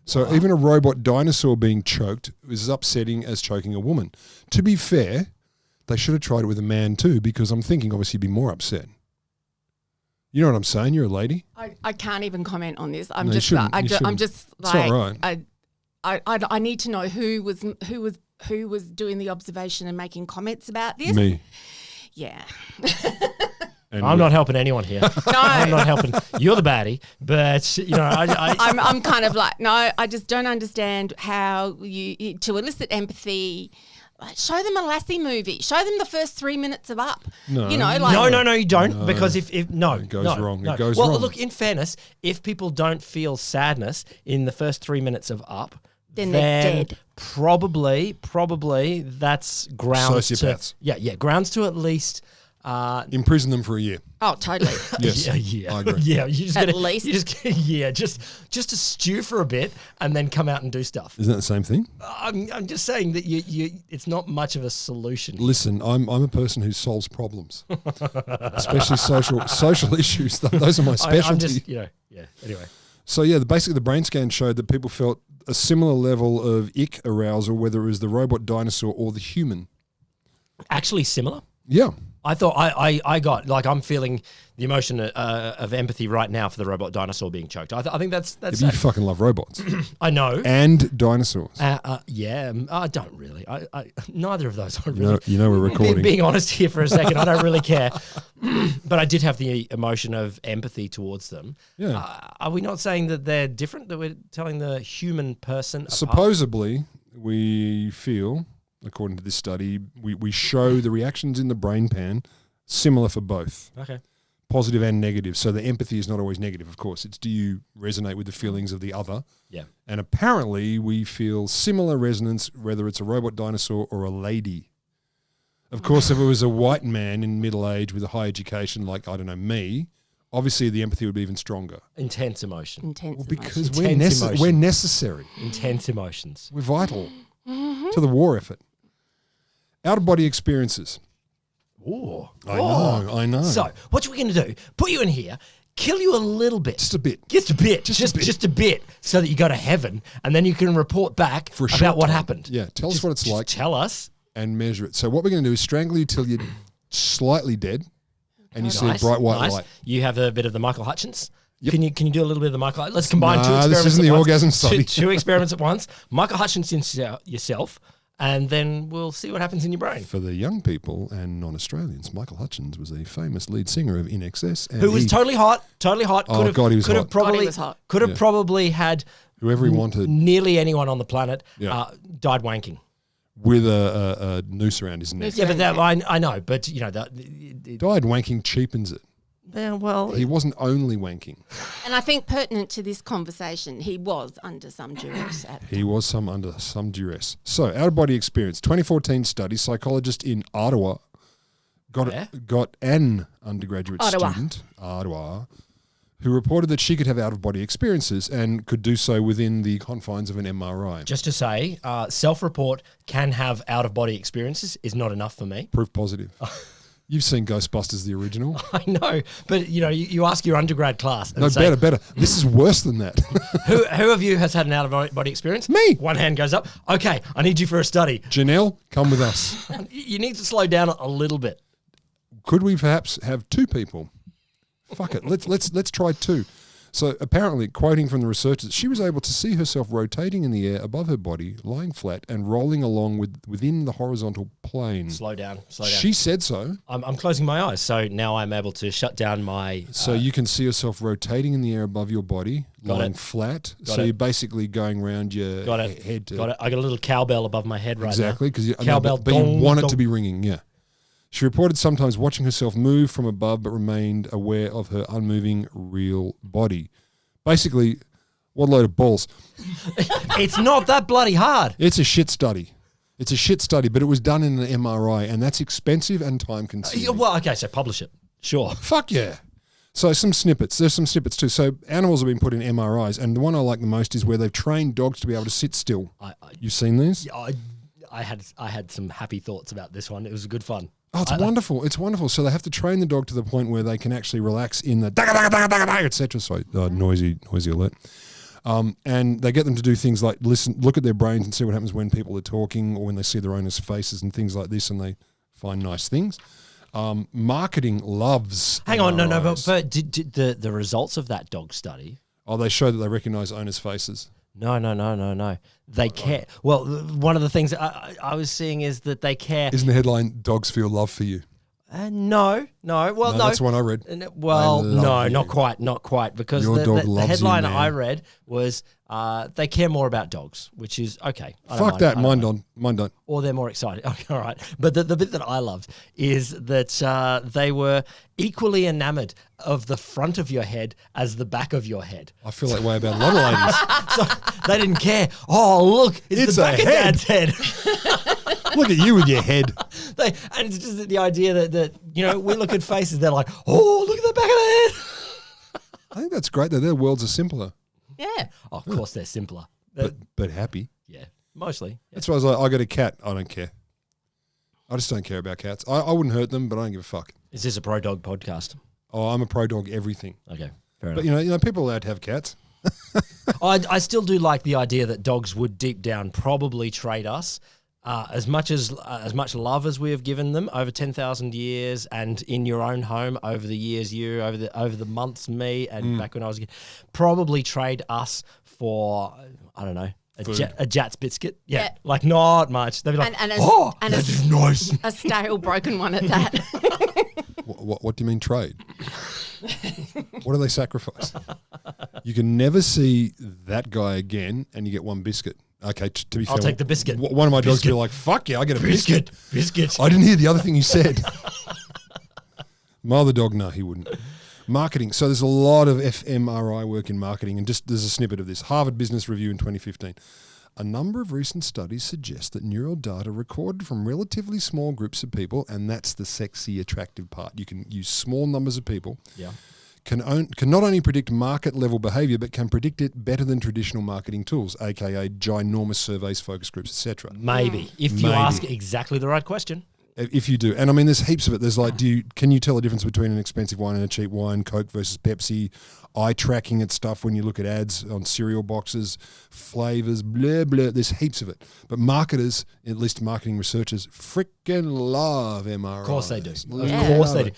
So even a robot dinosaur being choked was as upsetting as choking a woman. To be fair, they should have tried it with a man too, because I'm thinking obviously he'd be more upset. You know what I'm saying? You're a lady. I can't even comment on this. I'm just like, it's not right. I need to know who was doing the observation and making comments about this. Me. Yeah. I'm not helping anyone here. No, I'm not helping. You're the baddie, but I'm kind of like, no, I just don't understand how you to elicit empathy. Show them a Lassie movie. Show them the first 3 minutes of Up. No. No, you don't. No. Because if it goes wrong. No. It goes wrong. Well, look, in fairness, if people don't feel sadness in the first 3 minutes of Up, then they're dead. Probably that's grounds sociopaths. Grounds to at least imprison them for a year. Oh, totally. Yes. Yeah. I agree. Yeah, just to stew for a bit and then come out and do stuff. Isn't that the same thing? I'm just saying that you it's not much of a solution. Listen, I'm a person who solves problems, especially social issues. Those are my specialty. Anyway. So basically the brain scan showed that people felt a similar level of ick arousal, whether it was the robot dinosaur or the human. Actually similar? Yeah. I thought I got, like, I'm feeling the emotion of empathy right now for the robot dinosaur being choked. I think that's You fucking love robots. I know. And dinosaurs. Yeah, I don't really. I neither of those are really. You know we're recording. Being honest here for a second, I don't really care. But I did have the emotion of empathy towards them. Yeah. Are we not saying that they're different, that we're telling the human person apart? Supposedly, we feel, according to this study, we show the reactions in the brain pan similar for both. Okay. Positive and negative. So the empathy is not always negative, of course. It's do you resonate with the feelings of the other? Yeah. And apparently we feel similar resonance whether it's a robot dinosaur or a lady. Of course, if it was a white man in middle age with a high education like, I don't know, me, obviously the empathy would be even stronger. Intense emotion. Intense Because emotions. we're necessary. Intense emotions. We're vital to the war effort. Out-of-body experiences. Ooh. I know. So, what are we going to do? Put you in here, kill you a little bit. Just a bit. Just a bit, so that you go to heaven, and then you can report back For a about short what time. happened. Yeah, tell us what it's like. Tell us. And measure it. So what we're going to do is strangle you till you're slightly dead and you see a Nice, bright white nice. light. You have a bit of the Michael Hutchins. Yep. Can you do a little bit of the Michael? Let's combine two Nah, experiments. this isn't at the once. orgasm study. Two experiments at once. Michael Hutchins yourself, and then we'll see what happens in your brain. For the young people and non-Australians, Michael Hutchins was a famous lead singer of In Excess. And Who was totally hot. Oh, God, he was hot. God, he was hot. Could have probably had whoever he wanted nearly anyone on the planet Yeah. died wanking. with a noose around his neck. Noose. Yeah, but that, I know, but you know that. Died wanking cheapens it. Yeah, well, He wasn't only wanking. And I think pertinent to this conversation, he was under some duress. He was under some duress. So, out-of-body experience. 2014 study, psychologist in Ottawa got an undergraduate student, Ottawa, who reported that she could have out-of-body experiences and could do so within the confines of an MRI. just to say, self-report can have out-of-body experiences is not enough for me. Proof positive. You've seen Ghostbusters, the original. I know, but you know, you ask your undergrad class. And No, say, better. This is worse than that. Who of you has had an out-of-body experience? Me. One hand goes up. Okay, I need you for a study. Janelle, come with us. You need to slow down a little bit. Could we perhaps have two people? Fuck it. Let's try two. So apparently, quoting from the researchers, she was able to see herself rotating in the air above her body, lying flat, and rolling along within the horizontal plane. Slow down. She said so. I'm closing my eyes, so now I'm able to shut down my. So you can see yourself rotating in the air above your body, lying flat. So you're basically going around your head. Got it. I got a little cowbell above my head right now. Exactly, because Cowbell, but you dong, want it dong. to be ringing, yeah. She reported sometimes watching herself move from above, but remained aware of her unmoving real body. Basically, what a load of balls. It's not that bloody hard. It's a shit study. But it was done in an MRI, and that's expensive and time-consuming. Well, okay, so publish it. Sure. Fuck yeah. So some snippets. There's some snippets too. So animals have been put in MRIs, and the one I like the most is where they've trained dogs to be able to sit still. You've seen these? I had some happy thoughts about this one. It was good fun. Oh, it's wonderful. It's wonderful. So they have to train the dog to the point where they can actually relax in the etc. Sorry, noisy alert. And they get them to do things like look at their brains and see what happens when people are talking or when they see their owners' faces and things like this, and they find nice things. Marketing loves. Hang on, no, MRIs. but did the results of that dog study? Oh, they show that they recognise owners' faces. No. They care. Well, one of the things I was seeing is that they care. Isn't the headline "Dogs feel love for you"? No. Well, no. That's the one I read. Well, They no, love you. not quite, because Your dog the loves you, headline man. I read was they care more about dogs, which is okay. Fuck that. Mine don't. Or they're more excited. Okay, all right. But the bit that I loved is that they were equally enamored of the front of your head as the back of your head. I feel that way about a lot of ladies. So they didn't care. Oh, look, it's the a back of head. Dad's head. Look at you with your head. And it's just the idea that you know, we look at faces, they're like, oh, look at the back of the head. I think that's great though. Their worlds are simpler, Yeah. Oh, of course, they're simpler. but happy. Yeah, mostly. Yeah. That's why I was like, I got a cat. I don't care. I just don't care about cats. I wouldn't hurt them, but I don't give a fuck. Is this a pro dog podcast? Oh, I'm a pro dog everything. Okay, fair But enough. you know, people are allowed to have cats. I still do like the idea that dogs would deep down probably trade us as much love as we have given them over 10,000 years, and in your own home over the years, over the months, me, and back when I was a kid, probably trade us for, I don't know, a Jats biscuit. Yeah, like not much. They'd be like, that is nice. A stale, broken one at that. What do you mean trade? What do they sacrifice? You can never see that guy again, and you get one biscuit. Okay, to be fair, I'll take the biscuit. One of my dogs will be like, fuck yeah, I get a biscuit. Biscuit. I didn't hear the other thing you said. My other dog, no, he wouldn't. Marketing. So there's a lot of fMRI work in marketing, and just there's a snippet of this. Harvard Business Review in 2015. A number of recent studies suggest that neural data recorded from relatively small groups of people, and that's the sexy, attractive part. You can use small numbers of people. Yeah. Can not only predict market level behavior, but can predict it better than traditional marketing tools, aka ginormous surveys, focus groups, etc. Maybe if you ask exactly the right question. If you do, and I mean, there's heaps of it. There's like, can you tell the difference between an expensive wine and a cheap wine? Coke versus Pepsi, eye tracking at stuff when you look at ads on cereal boxes, flavors, blah blah. There's heaps of it. But marketers, at least marketing researchers, freaking love MRI. Of course they do. Of course they do.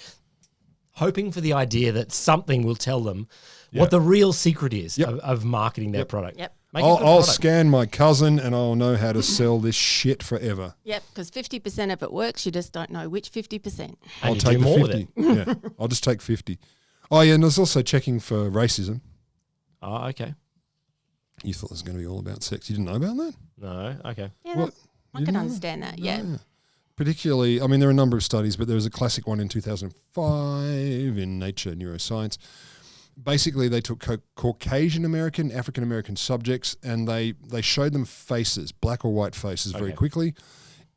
Hoping for the idea that something will tell them what the real secret is of marketing their product. Yep. I'll scan my cousin and I'll know how to sell this shit forever. Yep, because 50% of it works. You just don't know which 50%. I'll take the 50. Yeah, I'll just take 50. Oh, yeah, and there's also checking for racism. Oh, okay. You thought this was going to be all about sex. You didn't know about that? No, okay. Yeah, I can understand that, yeah. Particularly, I mean, there are a number of studies, but there was a classic one in 2005 in Nature Neuroscience. Basically, they took Caucasian American, African American subjects, and they showed them faces, black or white faces, very quickly.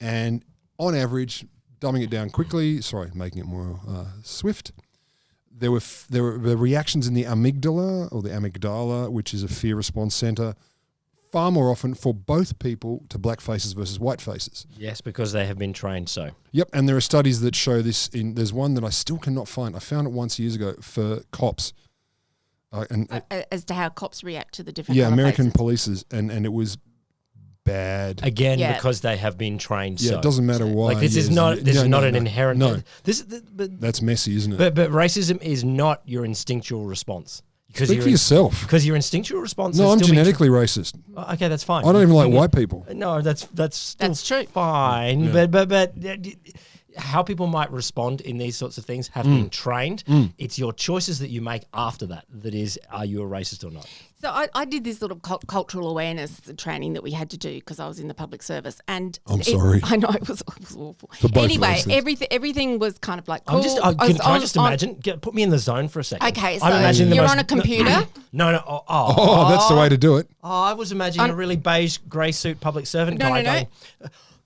And on average, dumbing it down quickly, making it more swift, there were reactions in the amygdala, which is a fear response center, far more often for both people to black faces versus white faces. Yes, because they have been trained so. Yep, and there are studies that show this. There's one that I still cannot find. I found it once years ago for cops. As to how cops react to the different American polices, and it was bad again because they have been trained. Yeah, it doesn't matter why. Like this is not an inherent. No, but that's messy, isn't it? But racism is not your instinctual response. Speak for yourself. Because your instinctual response. No, I'm genetically racist. Okay, that's fine. I don't even like white people. No, that's true. Fine, Yeah. but how people might respond in these sorts of things have been trained. It's your choices that you make after that is, are you a racist or not? So I did this sort of cultural awareness training that we had to do because I was in the public service, and I'm sorry. I know it was awful. Anyway, everything was kind of like cool. Can I just imagine? Put me in the zone for a second. Okay, so you're on a computer. No. That's the way to do it. I was imagining a really beige grey suit public servant guy going,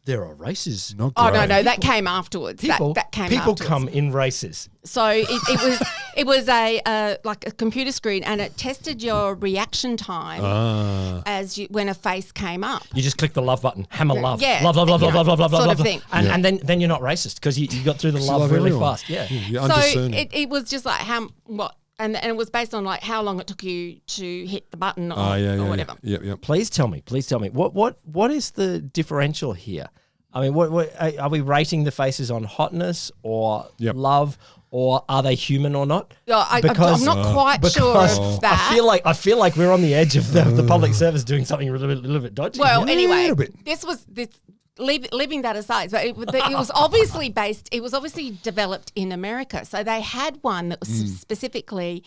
there are races. Not grey. great. No, that came afterwards. That came people afterwards. come in races. So it was a like a computer screen, and it tested your reaction time when a face came up. You just click the love button, hammer love, yeah, love, sort of thing. and then you're not racist because you got through the love really fast. Yeah. You're so undiscerning. it was just like and it was based on like how long it took you to hit the button or whatever. Yep. Please tell me what is the differential here? I mean, what are we rating the faces on hotness or love, or are they human or not? I'm not quite sure of that. I feel like we're on the edge of the public service doing something a little bit dodgy. Well, anyway, leaving that aside, but it was obviously based. It was obviously developed in America, so they had one that was specifically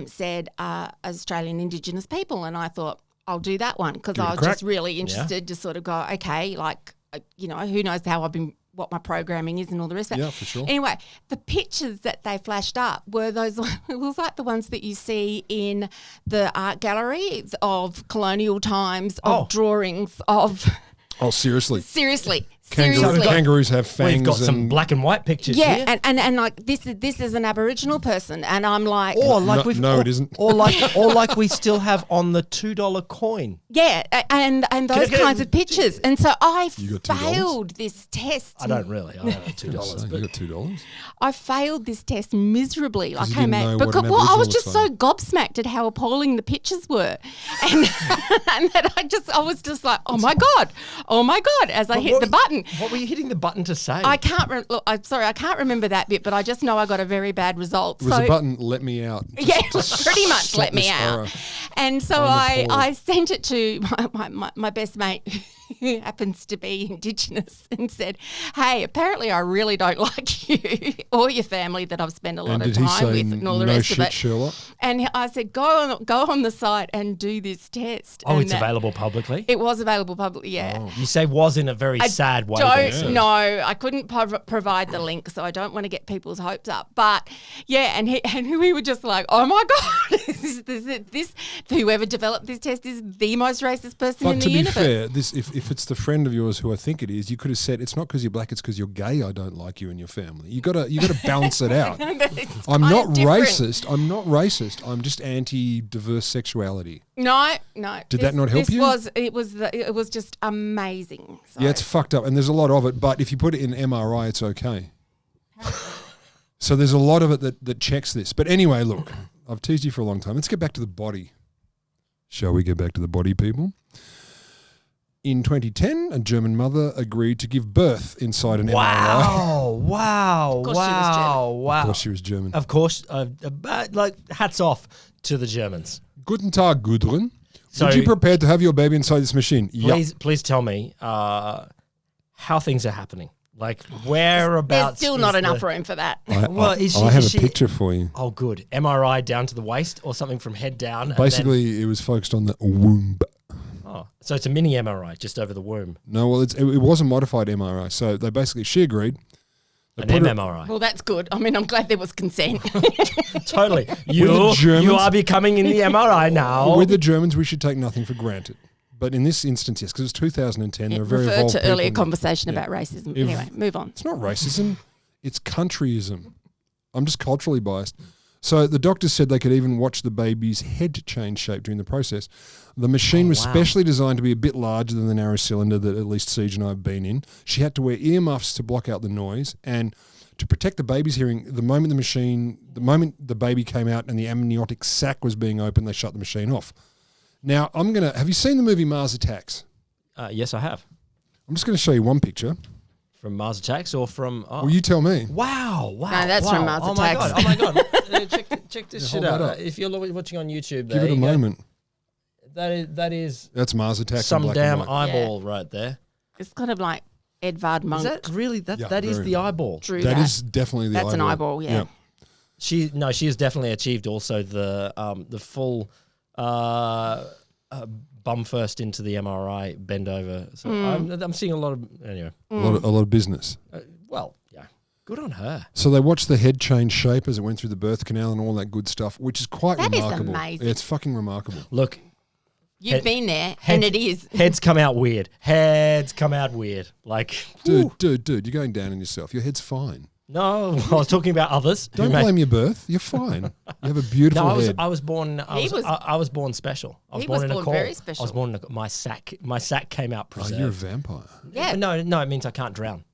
said Australian Indigenous people, and I thought I'll do that one because I was just really interested to sort of go, okay, like who knows what my programming is and all the rest of it. Yeah, for sure. Anyway, the pictures that they flashed up were those. It was like the ones that you see in the art gallery of colonial times, of drawings of. Oh, seriously? Seriously. Seriously. Kangaroos have fangs. We've got some and black and white pictures Yeah, here. and like this is an Aboriginal person, and I'm like, Or like it isn't. Or like we still have on the $2 coin. yeah, and those kinds of pictures. And so I You got $2? failed this test. I don't really. I don't have $2. So But you got $2. I failed this test miserably. I you came didn't know out what because an I Aboriginal was just looks so like. gobsmacked at how appalling the pictures were, and that I was just like, oh my god, as I hit the button. What were you hitting the button to say? I can't. Look, I'm sorry, I can't remember that bit, but I just know I got a very bad result. It was a button, let me out. Yeah, pretty much stop let me this out. horror. And so I'm appalled. I sent it to my best mate who happens to be Indigenous and said, hey, apparently I really don't like you or your family that I've spent a lot And of did he time say with and all the no rest of shit, it. Sherlock? And I said, go on the site and do this test. Oh, And it's available publicly? It was available publicly, yeah. You say was in a very sad way. there, so- Don't know. I couldn't provide the link, so I don't want to get people's hopes up. But yeah, and we were just like, oh my god, this whoever developed this test is the most racist person But in to the be universe. fair, if it's the friend of yours who I think it is, you could have said it's not because you're black, it's because you're gay. I don't like you and your family. You gotta balance it out. It's I'm kind not of different. racist. I'm not racist. I'm just anti-diverse sexuality. No. Did that not help you? It was just amazing. So. Yeah, it's fucked up, and there's a lot of it. But if you put it in MRI, it's okay. So there's a lot of it that checks this. But anyway, look, I've teased you for a long time. Let's get back to the body. Shall we get back to the body, people? In 2010, a German mother agreed to give birth inside an MRI. Wow. course she was German. Wow. Of course she was German. Of course, like hats off to the Germans. Guten Tag, Gudrun. So- Would you prepare to have your baby inside this machine? Yeah. Please tell me how things are happening. Like whereabouts? There's still is not the- enough room for that. Well, is she- I have is a she- picture for you. Oh, good. MRI down to the waist or something from head down. and Basically, it was focused on the womb. so it's a mini MRI just over the womb. No, well, it was a modified MRI. So she agreed. They An put her- MRI. Well, that's good. I mean, I'm glad there was consent. Totally. the Germans- You are becoming in the MRI now. With the Germans, we should take nothing for granted. But in this instance, yes, because it was 2010. They were very Referred evolved to earlier people. conversation about racism. If- Anyway, move on. It's not racism. It's countryism. I'm just culturally biased. So the doctors said they could even watch the baby's head change shape during the process. The machine was wow. specially designed to be a bit larger than the narrow cylinder that at least Siege and I have been in. She had to wear earmuffs to block out the noise and to protect the baby's hearing. The moment the baby came out and the amniotic sac was being opened, they shut the machine off. Now, have you seen the movie Mars Attacks? Yes, I have. I'm just going to show you one picture. From Mars Attacks or from... Oh. Well, you tell me. Wow. No, that's from Mars Attacks. Oh my god. Check this shit hold that out. up. If you're watching on YouTube, Give it a moment. That is That's Mars Attacks. in some black damn and white. eyeball right there. It's kind of like Edvard Munch Is that really that Yeah, is very the eyeball? drew That that. is definitely the That's eyeball. an eyeball, yeah. She has definitely achieved also the full bum first into the MRI bend over. So I'm seeing a lot of anyway. A lot of business. Well, yeah, good on her. So they watched the head change shape as it went through the birth canal and all that good stuff, which is quite That is remarkable. amazing. Yeah, it's fucking remarkable. Look, You've been there, head- and it is. heads come out weird. Heads come out weird. Like, whew. Dude, you're going down on yourself. Your head's fine. No, I was talking about others. who Don't may- blame your birth. You're fine. You have a beautiful No, head. I was born. I was born special. I was He born was in a born call. very special. I was born in my sack. My sack came out Oh, preserved. you're a vampire. Yeah. No, it means I can't drown.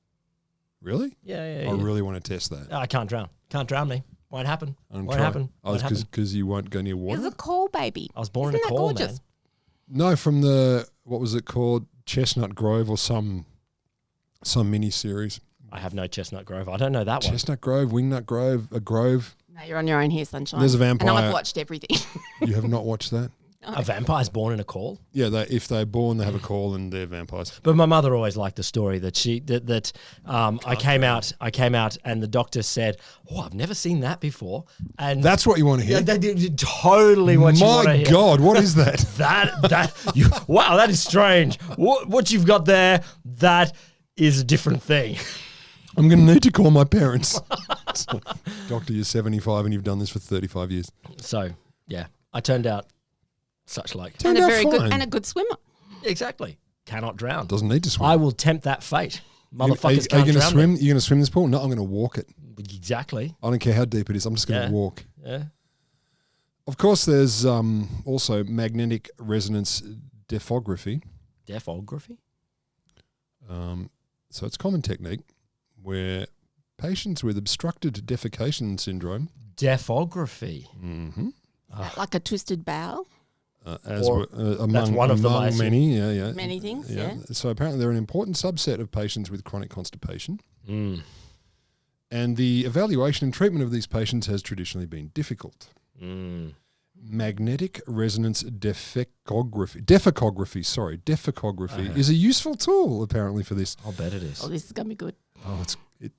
Really? Yeah. I really want to test that. I can't drown. Can't drown me. Won't happen. I'm Won't trying. happen. Oh, Won't happen. because you won't go near It water? was a call baby. I was born Isn't in a that call, gorgeous? man. No, from the, what was it called? Chestnut Grove or some mini series. I have no Chestnut Grove. I don't know that one. Chestnut Grove, Wingnut Grove, a grove. No, you're on your own here, sunshine. There's a vampire. And I've watched everything. You have not watched that? A vampire's born in a call. Yeah, if they're born, they have a call and they're vampires. But my mother always liked the story that I came out and the doctor said, "Oh, I've never seen that before." And That's what you want to hear. yeah, that totally what you want to My hear. God, what is that? Wow, that is strange. What you've got there, that is a different thing. I'm going to need to call my parents. Doctor, you're 75 and you've done this for 35 years. So yeah, I turned out such like and Turned a out very fine. good and a good swimmer. exactly cannot drown. Doesn't need to swim. I will tempt that fate. Motherfuckers Are you can't going to drown swim? me. You're going to swim this pool? No, I'm going to walk it. Exactly. I don't care how deep it is. I'm just going to Yeah. walk. Yeah. Of course, there's also magnetic resonance dephography. Dephography? So it's a common technique where patients with obstructed defecation syndrome, Dephography. Like a twisted bowel. among one of them, I assume. many, Many things, yeah. So apparently they're an important subset of patients with chronic constipation. Mm. And the evaluation and treatment of these patients has traditionally been difficult. Mm. Magnetic resonance dephecography is a useful tool apparently for this. I'll bet it is. Oh, this is going to be good.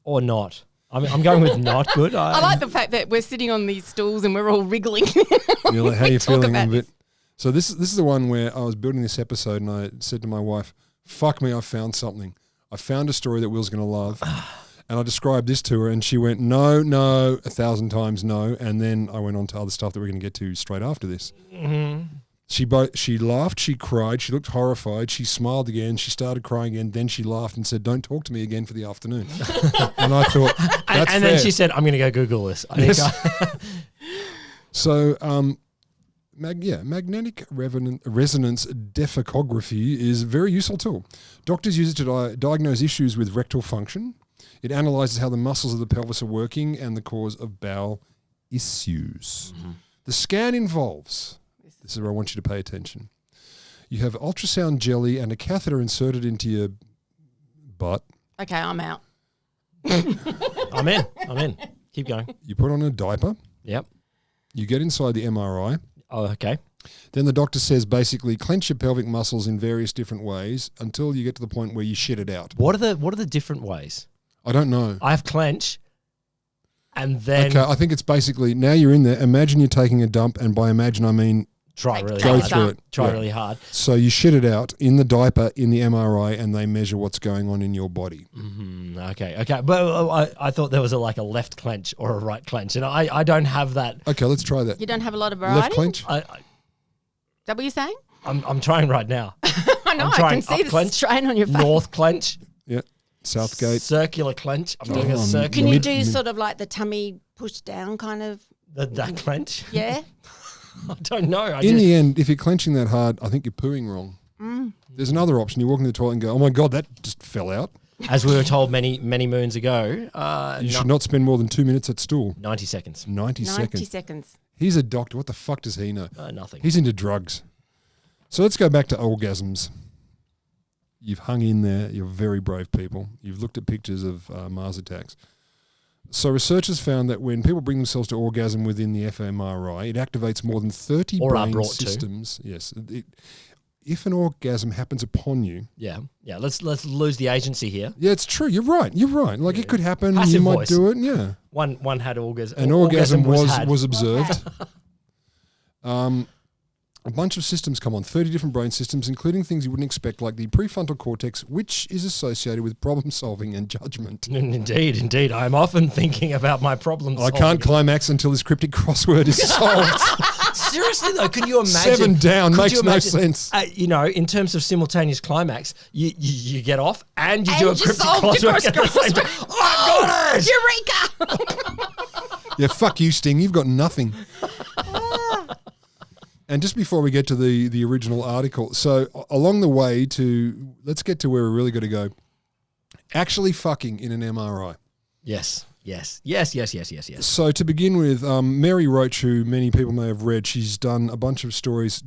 Or not. I'm going with not good. I like the fact that we're sitting on these stools and we're all wriggling. You're like, how you Talk feeling a about bit? So this is the one where I was building this episode and I said to my wife, fuck me, I found something. I found a story that Will's going to love. And I described this to her and she went, no, 1,000 times no. And then I went on to other stuff that we're going to get to straight after this. Mm-hmm. She laughed, she cried, she looked horrified, she smiled again, she started crying again, then she laughed and said, don't talk to me again for the afternoon. And I thought, that's and fair. then she said, I'm going to go Google this. So, magnetic resonance dephecography is a very useful tool. Doctors use it to diagnose issues with rectal function. It analyzes how the muscles of the pelvis are working and the cause of bowel issues. Mm-hmm. The scan involves, this is where I want you to pay attention. You have ultrasound jelly and a catheter inserted into your butt. Okay, I'm out. I'm in. Keep going. You put on a diaper. Yep. You get inside the MRI. Oh, okay. Then the doctor says basically clench your pelvic muscles in various different ways until you get to the point where you shit it out. What are the different ways? I don't know. I have clench, and then okay, I think it's basically now you're in there. Imagine you're taking a dump, and by imagine I mean try really go hard. through it. Try Yeah. really hard. So you shit it out in the diaper in the MRI, and they measure what's going on in your body. Mm-hmm. Okay. But I thought there was a left clench or a right clench, and I don't have that. Okay, let's try that. You don't have a lot of variety? Left clench. Is that what you're saying? I'm trying right now. I know, I'm I trying can see up the clench, strain on your face. North clench, Yeah, Southgate. circular clench. I'm doing a Oh, circular. Can you Mid- do mid- sort of like the tummy push down kind of? That clench? Yeah? I don't know. In the end, if you're clenching that hard, I think you're pooing wrong. There's another option. You walk in the toilet and go, oh my God, that just fell out. As we were told many moons ago, You should not spend more than 2 minutes at stool. 90 seconds. 90 90 seconds. seconds. He's a doctor. What the fuck does he know? Nothing. He's into drugs. So let's go back to orgasms. You've hung in there. You're very brave people. You've looked at pictures of Mars attacks. So researchers found that when people bring themselves to orgasm within the fMRI, it activates more than 30 Or are brain brought to. systems. Yes. If an orgasm happens upon you. Yeah. Let's lose the agency here. Yeah, it's true. You're right. Like it could happen. Passive you might voice. do it. Yeah. One had orgasm. An orgasm had. was observed. A bunch of systems come on, 30 different brain systems, including things you wouldn't expect, like the prefrontal cortex, which is associated with problem solving and judgment. Indeed. I'm often thinking about my problems. I can't climax until this cryptic crossword is solved. Seriously though, can you imagine? 7 down could makes you no imagine, sense. In terms of simultaneous climax, you get off and you do a And you cryptic solved your crossword at the same time. Oh, I got it! Eureka! Yeah, fuck you, Sting. You've got nothing. And just before we get to the original article, so along the way let's get to where we're really going to go. Actually fucking in an MRI. Yes. So to begin with, Mary Roach, who many people may have read, she's done a bunch of stories,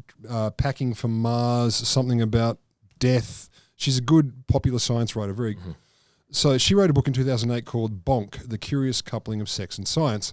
Packing for Mars, something about death. She's a good popular science writer, very. Mm-hmm. So she wrote a book in 2008 called Bonk, The Curious Coupling of Sex and Science.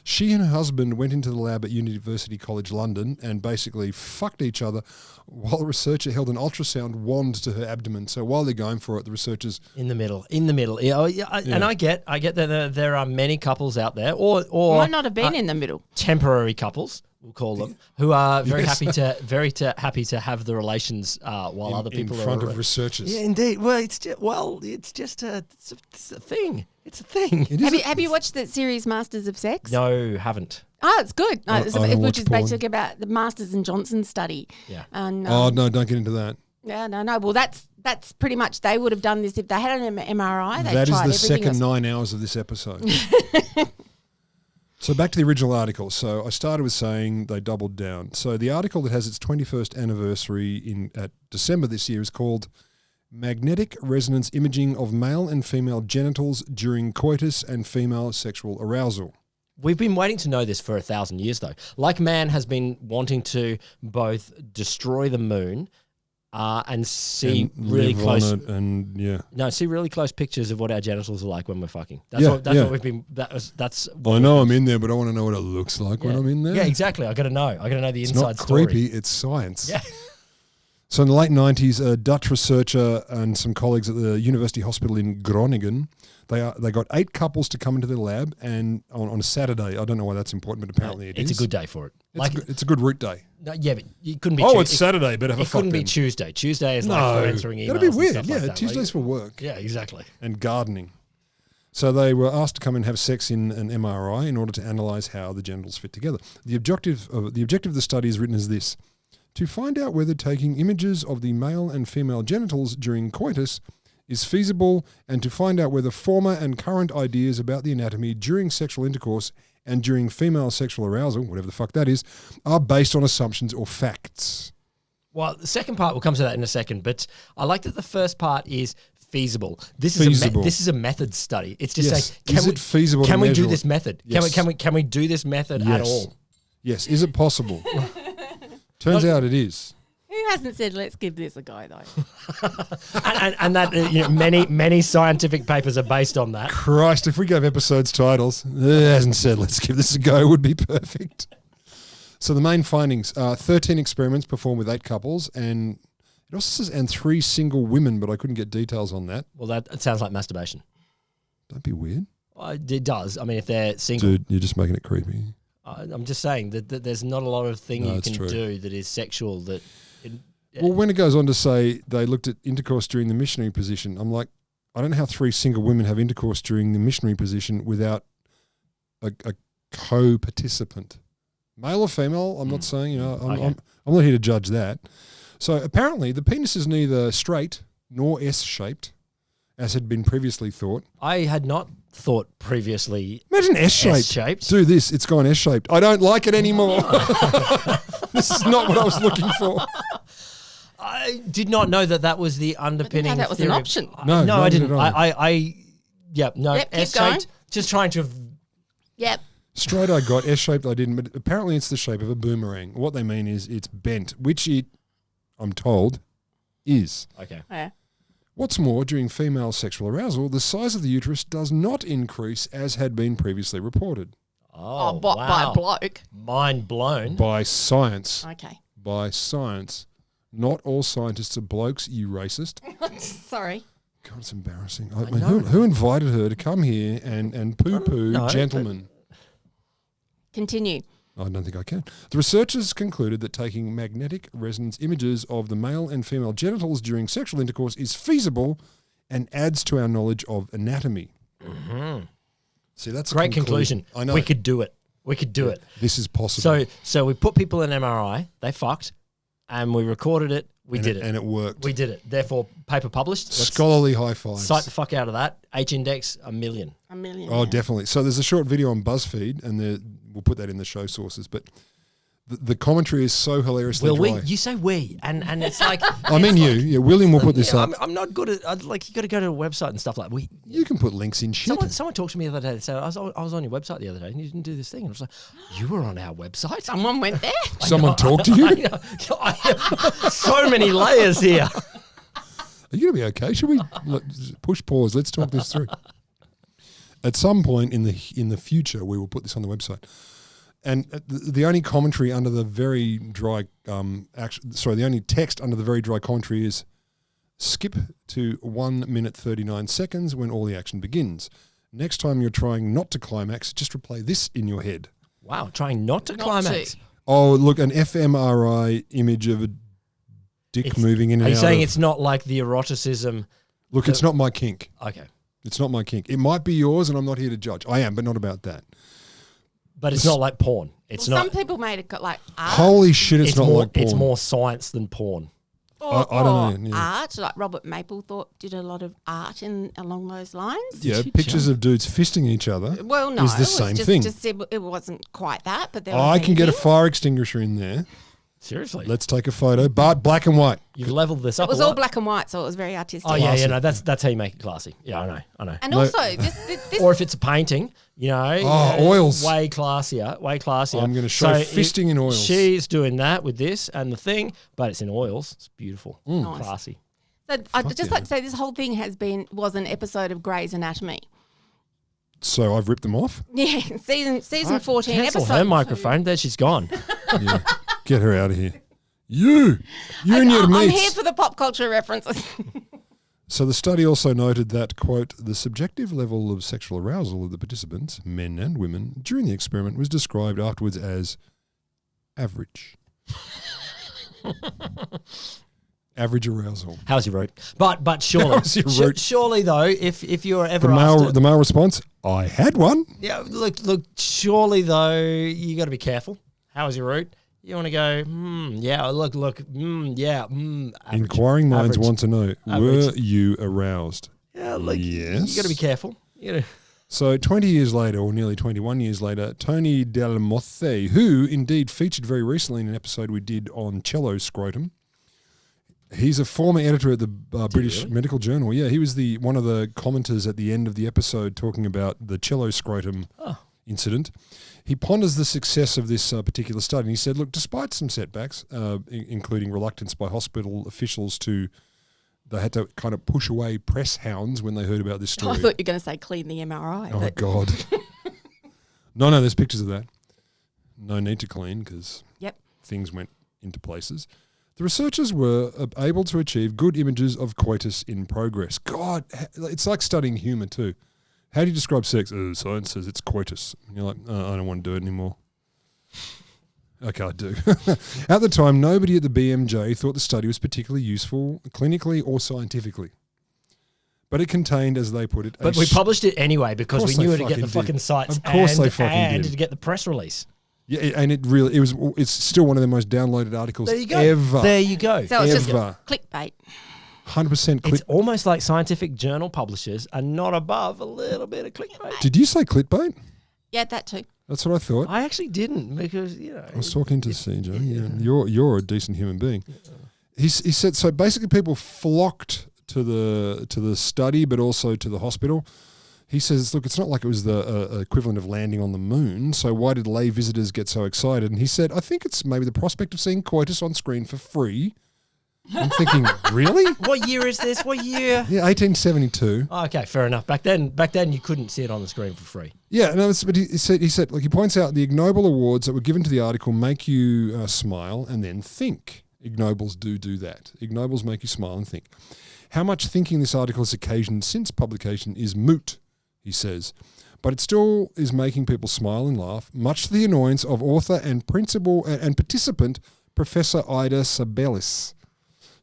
She and her husband went into the lab at University College London and basically fucked each other while a researcher held an ultrasound wand to her abdomen. So while they're going for it, the researchers... In the middle. Yeah. And I get that there are many couples out there, or Might not have been in the middle. temporary couples, we'll call them, who are very happy to have the relations while other people in are front of researchers. Yeah, indeed. Well, it's just a thing. It's a thing. Have you watched that series Masters of Sex? No, haven't. Oh, it's good. I don't Which watch is porn. basically about the Masters and Johnson study. Yeah. And, Oh, no, don't get into that. Yeah, no. Well, that's pretty much. They would have done this if they had an MRI. That is the second 9 hours of this episode. So back to the original article. So I started with saying they doubled down. So the article that has its 21st anniversary at December this year is called Magnetic Resonance Imaging of Male and Female Genitals During Coitus and Female Sexual Arousal. We've been waiting to know this for 1,000 years, though. Like man has been wanting to both destroy the moon and see really close see really close pictures of what our genitals are like when we're fucking. That's what we've been. That's. I know I'm in there, but I want to know what it looks like when I'm in there. Yeah, exactly. I got to know. I got to know the inside story. It's not creepy. It's science. Yeah. So in the late 90s, a Dutch researcher and some colleagues at the University Hospital in Groningen, they got 8 couples to come into their lab, and on a Saturday. I don't know why that's important, but apparently it is. It's a good day for it. It's a good root day. No, yeah, but it couldn't be. Oh, it's Saturday. Better have a fuck. It couldn't be Tuesday. Tuesday is like for answering emails. That'd be weird. And stuff like that. Tuesday's for work. Yeah, exactly. And gardening. So they were asked to come and have sex in an MRI in order to analyse how the genitals fit together. The objective of the study is written as this: to find out whether taking images of the male and female genitals during coitus is feasible, and to find out whether former and current ideas about the anatomy during sexual intercourse and during female sexual arousal, whatever the fuck that is, are based on assumptions or facts. Well, the second part, we'll come to that in a second, but I like that the first part is feasible. This is a method study. It's just saying, is it feasible? Can we do this method? Yes. Can we do this method at all? Yes. Is it possible? Turns out it is. Who hasn't said let's give this a go though? and that many scientific papers are based on that. Christ, if we gave episodes titles, it hasn't said let's give this a go, would be perfect. So the main findings are 13 experiments performed with 8 couples, and it also says and 3 single women, but I couldn't get details on that. Well, it sounds like masturbation. That'd be weird. It does. I mean, if they're single. Dude, you're just making it creepy. I'm just saying that there's not a lot of thing you can do that is sexual that... Well, when it goes on to say they looked at intercourse during the missionary position, I'm like, I don't know how 3 single women have intercourse during the missionary position without a co-participant. Male or female, I'm not saying, I'm not here to judge that. So apparently the penis is neither straight nor S-shaped, as had been previously thought. I had not thought previously. Imagine S-shaped. Do this, it's gone S-shaped. I don't like it anymore. This is not what I was looking for. I did not know that was the underpinning. That was theory. an option. No, I didn't. Yep, S-shaped. Just trying to. Yep. Straight I got, S-shaped I didn't, but apparently it's the shape of a boomerang. What they mean is it's bent, which it, I'm told, is. Okay. Yeah. What's more, during female sexual arousal, the size of the uterus does not increase as had been previously reported. Oh, wow. By a bloke. Mind blown. By science. Okay. By science. Not all scientists are blokes, you racist. Sorry. God, it's embarrassing. Who invited her to come here and poo-poo gentlemen? Continue. I don't think I can. The researchers concluded that taking magnetic resonance images of the male and female genitals during sexual intercourse is feasible and adds to our knowledge of anatomy. Mm-hmm. See, that's great conclusion. I know. We could do it. This is possible. So we put people in MRI. They fucked, and we recorded it. We did it. And it worked. We did it. Therefore, paper published. Scholarly high fives. Cite the fuck out of that. H-index, 1 million. 1 million. Oh, definitely. So there's a short video on BuzzFeed, and we'll put that in the show sources, but the commentary is so hilariously dry. You say we, and it's like... I mean you. Yeah, William will put this up. I'm not good at... you got to go to a website and stuff like that. You can put links in shit. Someone talked to me the other day. So I was on your website the other day, and you didn't do this thing. And I was like, you were on our website? Someone went there? Someone talked to you? So many layers here. Are you going to be okay? Should we push pause? Let's talk this through. At some point in the future, we will put this on the website. And the only commentary under the very dry, the only text under the very dry commentary is skip to 1 minute 39 seconds when all the action begins. Next time you're trying not to climax, just replay this in your head. Wow, trying not to climax. Oh, look, an fMRI image of a dick moving in and out. Are you saying it's not like the eroticism? Look, it's not my kink. Okay. It's not my kink. It might be yours, and I'm not here to judge. I am, but not about that. But it's not like porn. It's not. Some people made it like art. Holy shit, it's not like porn. It's more science than porn. Or, I don't know. Yeah. Art, like Robert Mapplethorpe did a lot of art along those lines. Yeah, pictures of dudes fisting each other. Well, no, is the same thing. It wasn't quite that, but there I were can get a things. fire extinguisher in there. Seriously. Let's take a photo, but black and white. You've leveled this It up. was a all lot. black and white, so it was very artistic. Oh, yeah, Classy. no, that's how you make it classy. Yeah, I know. And No. also, this Or if it's a painting, oils. way classier. I'm going to show fisting in oils. She's doing that with this and the thing, but it's in oils. It's beautiful, Nice. classy. So I'd just yeah. like to say this whole thing was an episode of Grey's Anatomy. So I've ripped them off. Yeah, season 14 Cancel episode. her microphone. There she's gone. Yeah. Get her out of here. You and your I'm mates. here for the pop culture references. So the study also noted that, quote, the subjective level of sexual arousal of the participants, men and women, during the experiment was described afterwards as average. Average arousal. How's your root? But surely, How's your root? surely though, if you're ever The asked male response, I had one. yeah, look. Surely though, you got to be careful. How is your root? You want to go, yeah, look, yeah, average. Inquiring minds Average. want to know, were Average. you aroused? Yeah, look, Yes. you got to be careful. You know. So 20 years later, or nearly 21 years later, Tony Del Mothe, who indeed featured very recently in an episode we did on cello scrotum, he's a former editor at the British really? Medical Journal. Yeah, he was one of the commenters at the end of the episode talking about the cello scrotum incident. He ponders the success of this particular study, and he said, look, despite some setbacks, including reluctance by hospital officials they had to kind of push away press hounds when they heard about this story. I thought you were going to say clean the MRI. Oh, but God. No, there's pictures of that. No need to clean because Yep. things went into places. The researchers were able to achieve good images of coitus in progress. God, it's like studying humour too. How do you describe sex? Science says it's coitus. And you're like, I don't want to do it anymore. Okay, I do. At the time, nobody at the BMJ thought the study was particularly useful clinically or scientifically. But it contained, as they put it, But we published it anyway because we course they knew to get the fucking fucking did. sites Of course they fucking and did. to get the press release. Yeah, and it's still one of the most downloaded articles There you go. ever. There you go. So it's just Ever. clickbait. 100% clip. It's almost like scientific journal publishers are not above a little bit of clickbait. Did you say clickbait? Yeah, that too. That's what I thought. I actually didn't because, I was talking to CJ. Yeah. You're a decent human being. He said so. Basically, people flocked to the study, but also to the hospital. He says, "Look, it's not like it was the equivalent of landing on the moon. So why did lay visitors get so excited?" And he said, "I think it's maybe the prospect of seeing coitus on screen for free." I'm thinking, really? What year is this? What year? Yeah, 1872. Oh, okay, fair enough. Back then you couldn't see it on the screen for free. Yeah, no, but he said, like he points out the ignoble awards that were given to the article make you smile and then think. Ignobles do that. Ignobles make you smile and think. How much thinking this article has occasioned since publication is moot, he says. But it still is making people smile and laugh, much to the annoyance of author and principal and participant Professor Ida Sabelis.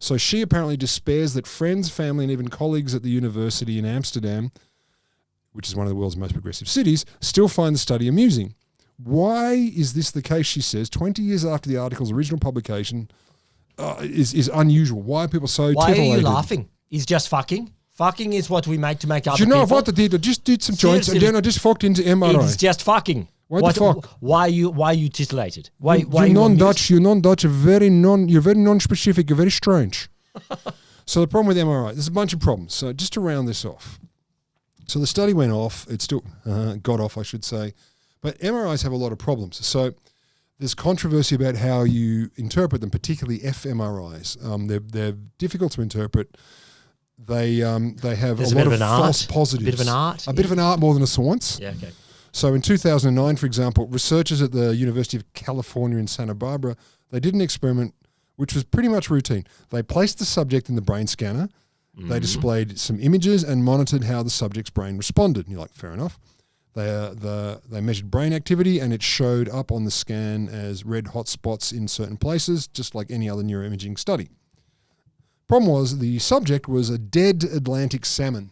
So she apparently despairs that friends, family, and even colleagues at the university in Amsterdam, which is one of the world's most progressive cities, still find the study amusing. Why is this the case, she says, 20 years after the article's original publication is unusual? Why are people so Why titillated? are you laughing? Is just fucking? Fucking is what we make to make other Do you know people. what I did? I just did some joints and Seriously. then I just fucked into MRI. It's just fucking. What the fuck? Why are you titillated? Why You're you non-Dutch. You're non-Dutch. You're very non-specific. You're very strange. So the problem with MRI, there's a bunch of problems. So just to round this off. So the study went off. It still got off, I should say. But MRIs have a lot of problems. So there's controversy about how you interpret them, particularly fMRIs. They're difficult to interpret. They have There's a a lot bit of of an art. false positives. Bit of an art, A bit of an art more than a science. Yeah, okay. So in 2009, for example, researchers at the University of California in Santa Barbara, they did an experiment which was pretty much routine. They placed the subject in the brain scanner. They displayed some images and monitored how the subject's brain responded. And you're like, fair enough. They measured brain activity and it showed up on the scan as red hot spots in certain places, just like any other neuroimaging study. Problem was the subject was a dead Atlantic salmon.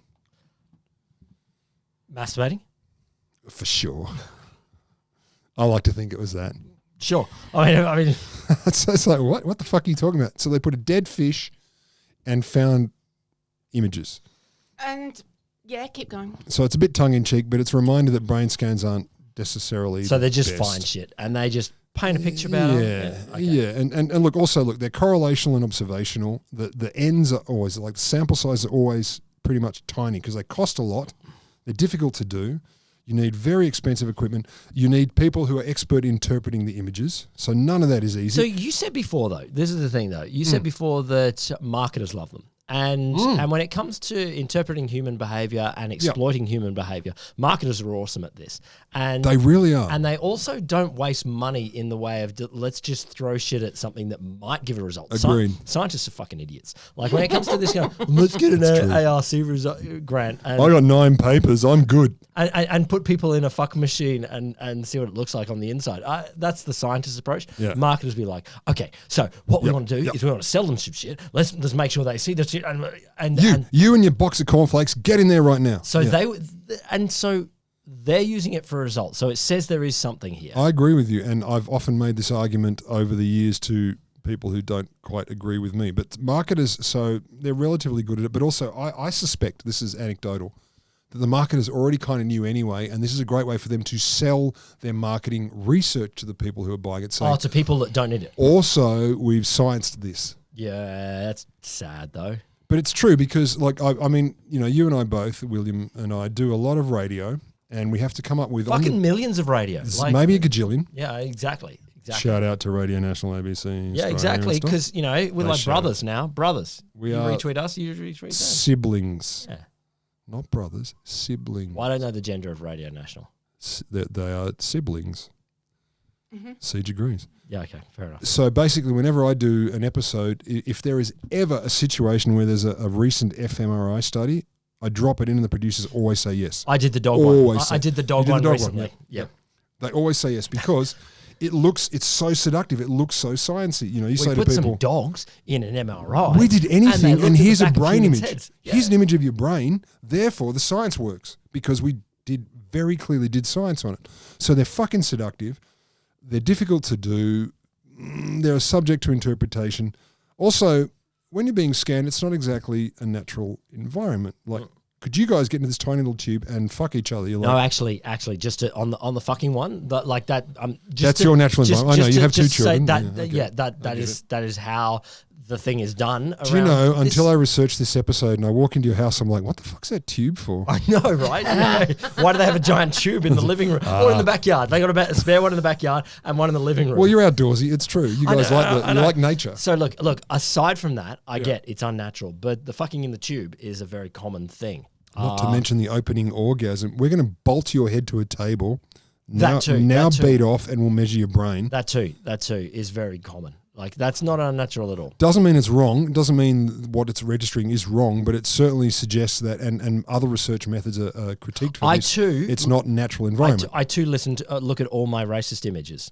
Masturbating? For sure. I like to think it was that. Sure. I mean, So it's like, what the fuck are you talking about? So they put a dead fish and found images. And yeah, keep going. So it's a bit tongue-in-cheek, but it's a reminder that brain scans aren't necessarily So they just best. find shit and they just paint a picture about it. Yeah. And look, they're correlational and observational. The ends are always, like the sample size are always pretty much tiny because they cost a lot. They're difficult to do. You need very expensive equipment. You need people who are expert in interpreting the images. So none of that is easy. So you said before, though, this is the thing, though. You said before that marketers love them. And when it comes to interpreting human behavior and exploiting human behavior, marketers are awesome at this. And They really are. And they also don't waste money in the way of let's just throw shit at something that might give a result. Agreed. Scientists are fucking idiots. Like when it comes to this, let's get an ARC grant. And, I got 9 papers. I'm good. and put people in a fuck machine and see what it looks like on the inside. That's the scientist approach. Yeah. Marketers be like, okay, so what we want to do is we want to sell them some shit. Let's make sure they see the shit. And You and your box of cornflakes, get in there right now. so they're using it for a result. So it says there is something here. I agree with you, and I've often made this argument over the years to people who don't quite agree with me. But marketers, so they're relatively good at it, but also I suspect, this is anecdotal, that the marketers already kind of knew anyway, and this is a great way for them to sell their marketing research to the people who are buying it. So To people that don't need it. also, we've scienced this. Yeah, that's sad though. But it's true because, like, I mean, you and I both, William and I, do a lot of radio, and we have to come up with Fucking millions of radios. Like, maybe a gajillion. yeah, exactly. Shout out to Radio National ABC. Yeah, exactly. Because, we're like brothers now. Brothers. We you are retweet us, you retweet them. siblings. Yeah. Not brothers, siblings. Well, I don't know the gender of Radio National. They are siblings. Siege agrees. Yeah, okay, fair enough. So basically, whenever I do an episode, if there is ever a situation where there's a recent fMRI study, I drop it in and the producers always say yes. I did the dog Always one. say- I did the You dog did the one dog recently. one, Yeah. They always say yes because it's so seductive. It looks so sciencey. You We say to put people, some dogs in an MRI. we did they anything, looked and at the here's a back of brain humans' image. heads. Yeah. Here's an image of your brain. Therefore, the science works because we very clearly did science on it. So they're fucking seductive. They're difficult to do. They're subject to interpretation. Also, when you're being scanned, it's not exactly a natural environment. Like, could you guys get into this tiny little tube and fuck each other? You're like, No, actually, just on the fucking one, like that. That's your natural environment. I know, you have 2 children. That is how the thing is done. do you know, until I researched this episode and I walk into your house, I'm like, what the fuck's that tube for? I know, right? Yeah. Why do they have a giant tube in the living room or in the backyard? They got a spare one in the backyard and one in the living room. Well, you're outdoorsy. It's true. You guys you like nature. So look. Aside from that, I get it's unnatural, but the fucking in the tube is a very common thing. Not to mention the opening orgasm. We're going to bolt your head to a table. That too. Beat off and we'll measure your brain. That too is very common. Like, that's not unnatural at all. Doesn't mean it's wrong. It doesn't mean what it's registering is wrong, but it certainly suggests that, and other research methods are critiqued for this. It's not natural environment. I too look at all my racist images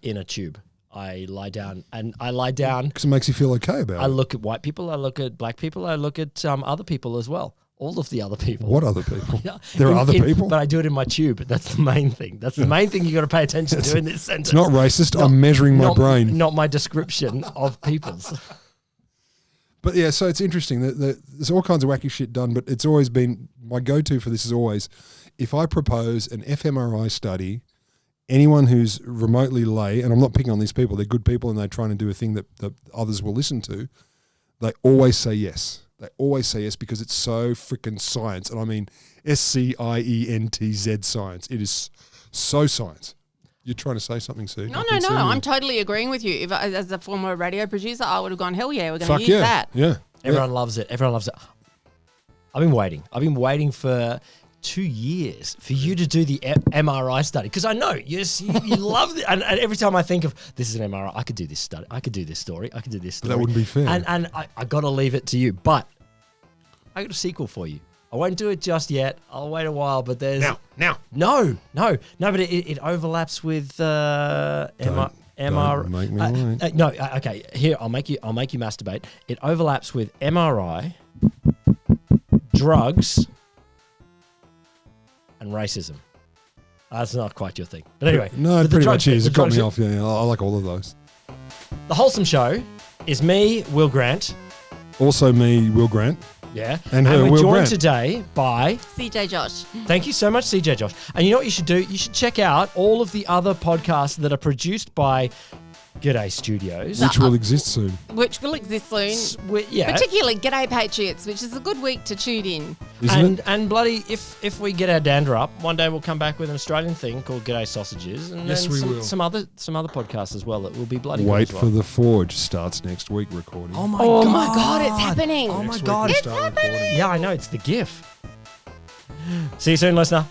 in a tube. I lie down. Because it makes you feel okay about it. I look at white people. I look at black people. I look at other people as well. All of the other people. What other people? Yeah. There are other people? But I do it in my tube. That's the main thing. That's the main thing you got to pay attention to in this sentence. It's not racist. I'm measuring my brain. Not my description of people's. But yeah, so it's interesting. There's all kinds of wacky shit done, but it's always been, my go-to for this is always, if I propose an fMRI study, anyone who's remotely lay, and I'm not picking on these people, they're good people and they're trying to do a thing that others will listen to, they always say yes. They always say yes because it's so freaking science. And I mean SCIENTZ science. It is so science. You're trying to say something, Sue? No. I'm totally agreeing with you. If as a former radio producer, I would have gone, hell yeah, we're going to use that. Yeah. Everyone loves it. I've been waiting for 2 years for you to do the MRI study because I know you love it. And every time I think of this is an MRI, I could do this study, I could do this story, I could do this story. But that wouldn't be fair. And I got to leave it to you. But I got a sequel for you. I won't do it just yet. I'll wait a while. But there's now. No. But it overlaps with MR. Don't make me wait. No. Okay. Here, I'll make you masturbate. It overlaps with MRI, drugs, and racism. That's not quite your thing. But anyway. No, it pretty much is. It got me off. Yeah, I like all of those. The Wholesome Show is me, Will Grant, Also me, Will Grant. Yeah. And her, we're Will joined Grant. today by... CJJosh. Thank you so much, CJJosh. And you know what you should do? You should check out all of the other podcasts that are produced by G'day Studios. Which will exist soon. Which will exist soon. Yeah. Particularly G'day Patriots, which is a good week to tune in. Isn't it? And bloody, if we get our dander up, one day we'll come back with an Australian thing called G'day Sausages, and Yes, then we some, will. some other podcasts as well that will be bloody. Wait good as for well. The Forge starts next week recording. Oh my Oh god! my God, it's happening. Oh my Next week god! we It's start happening. recording. Yeah, I know it's the GIF. See you soon, listener.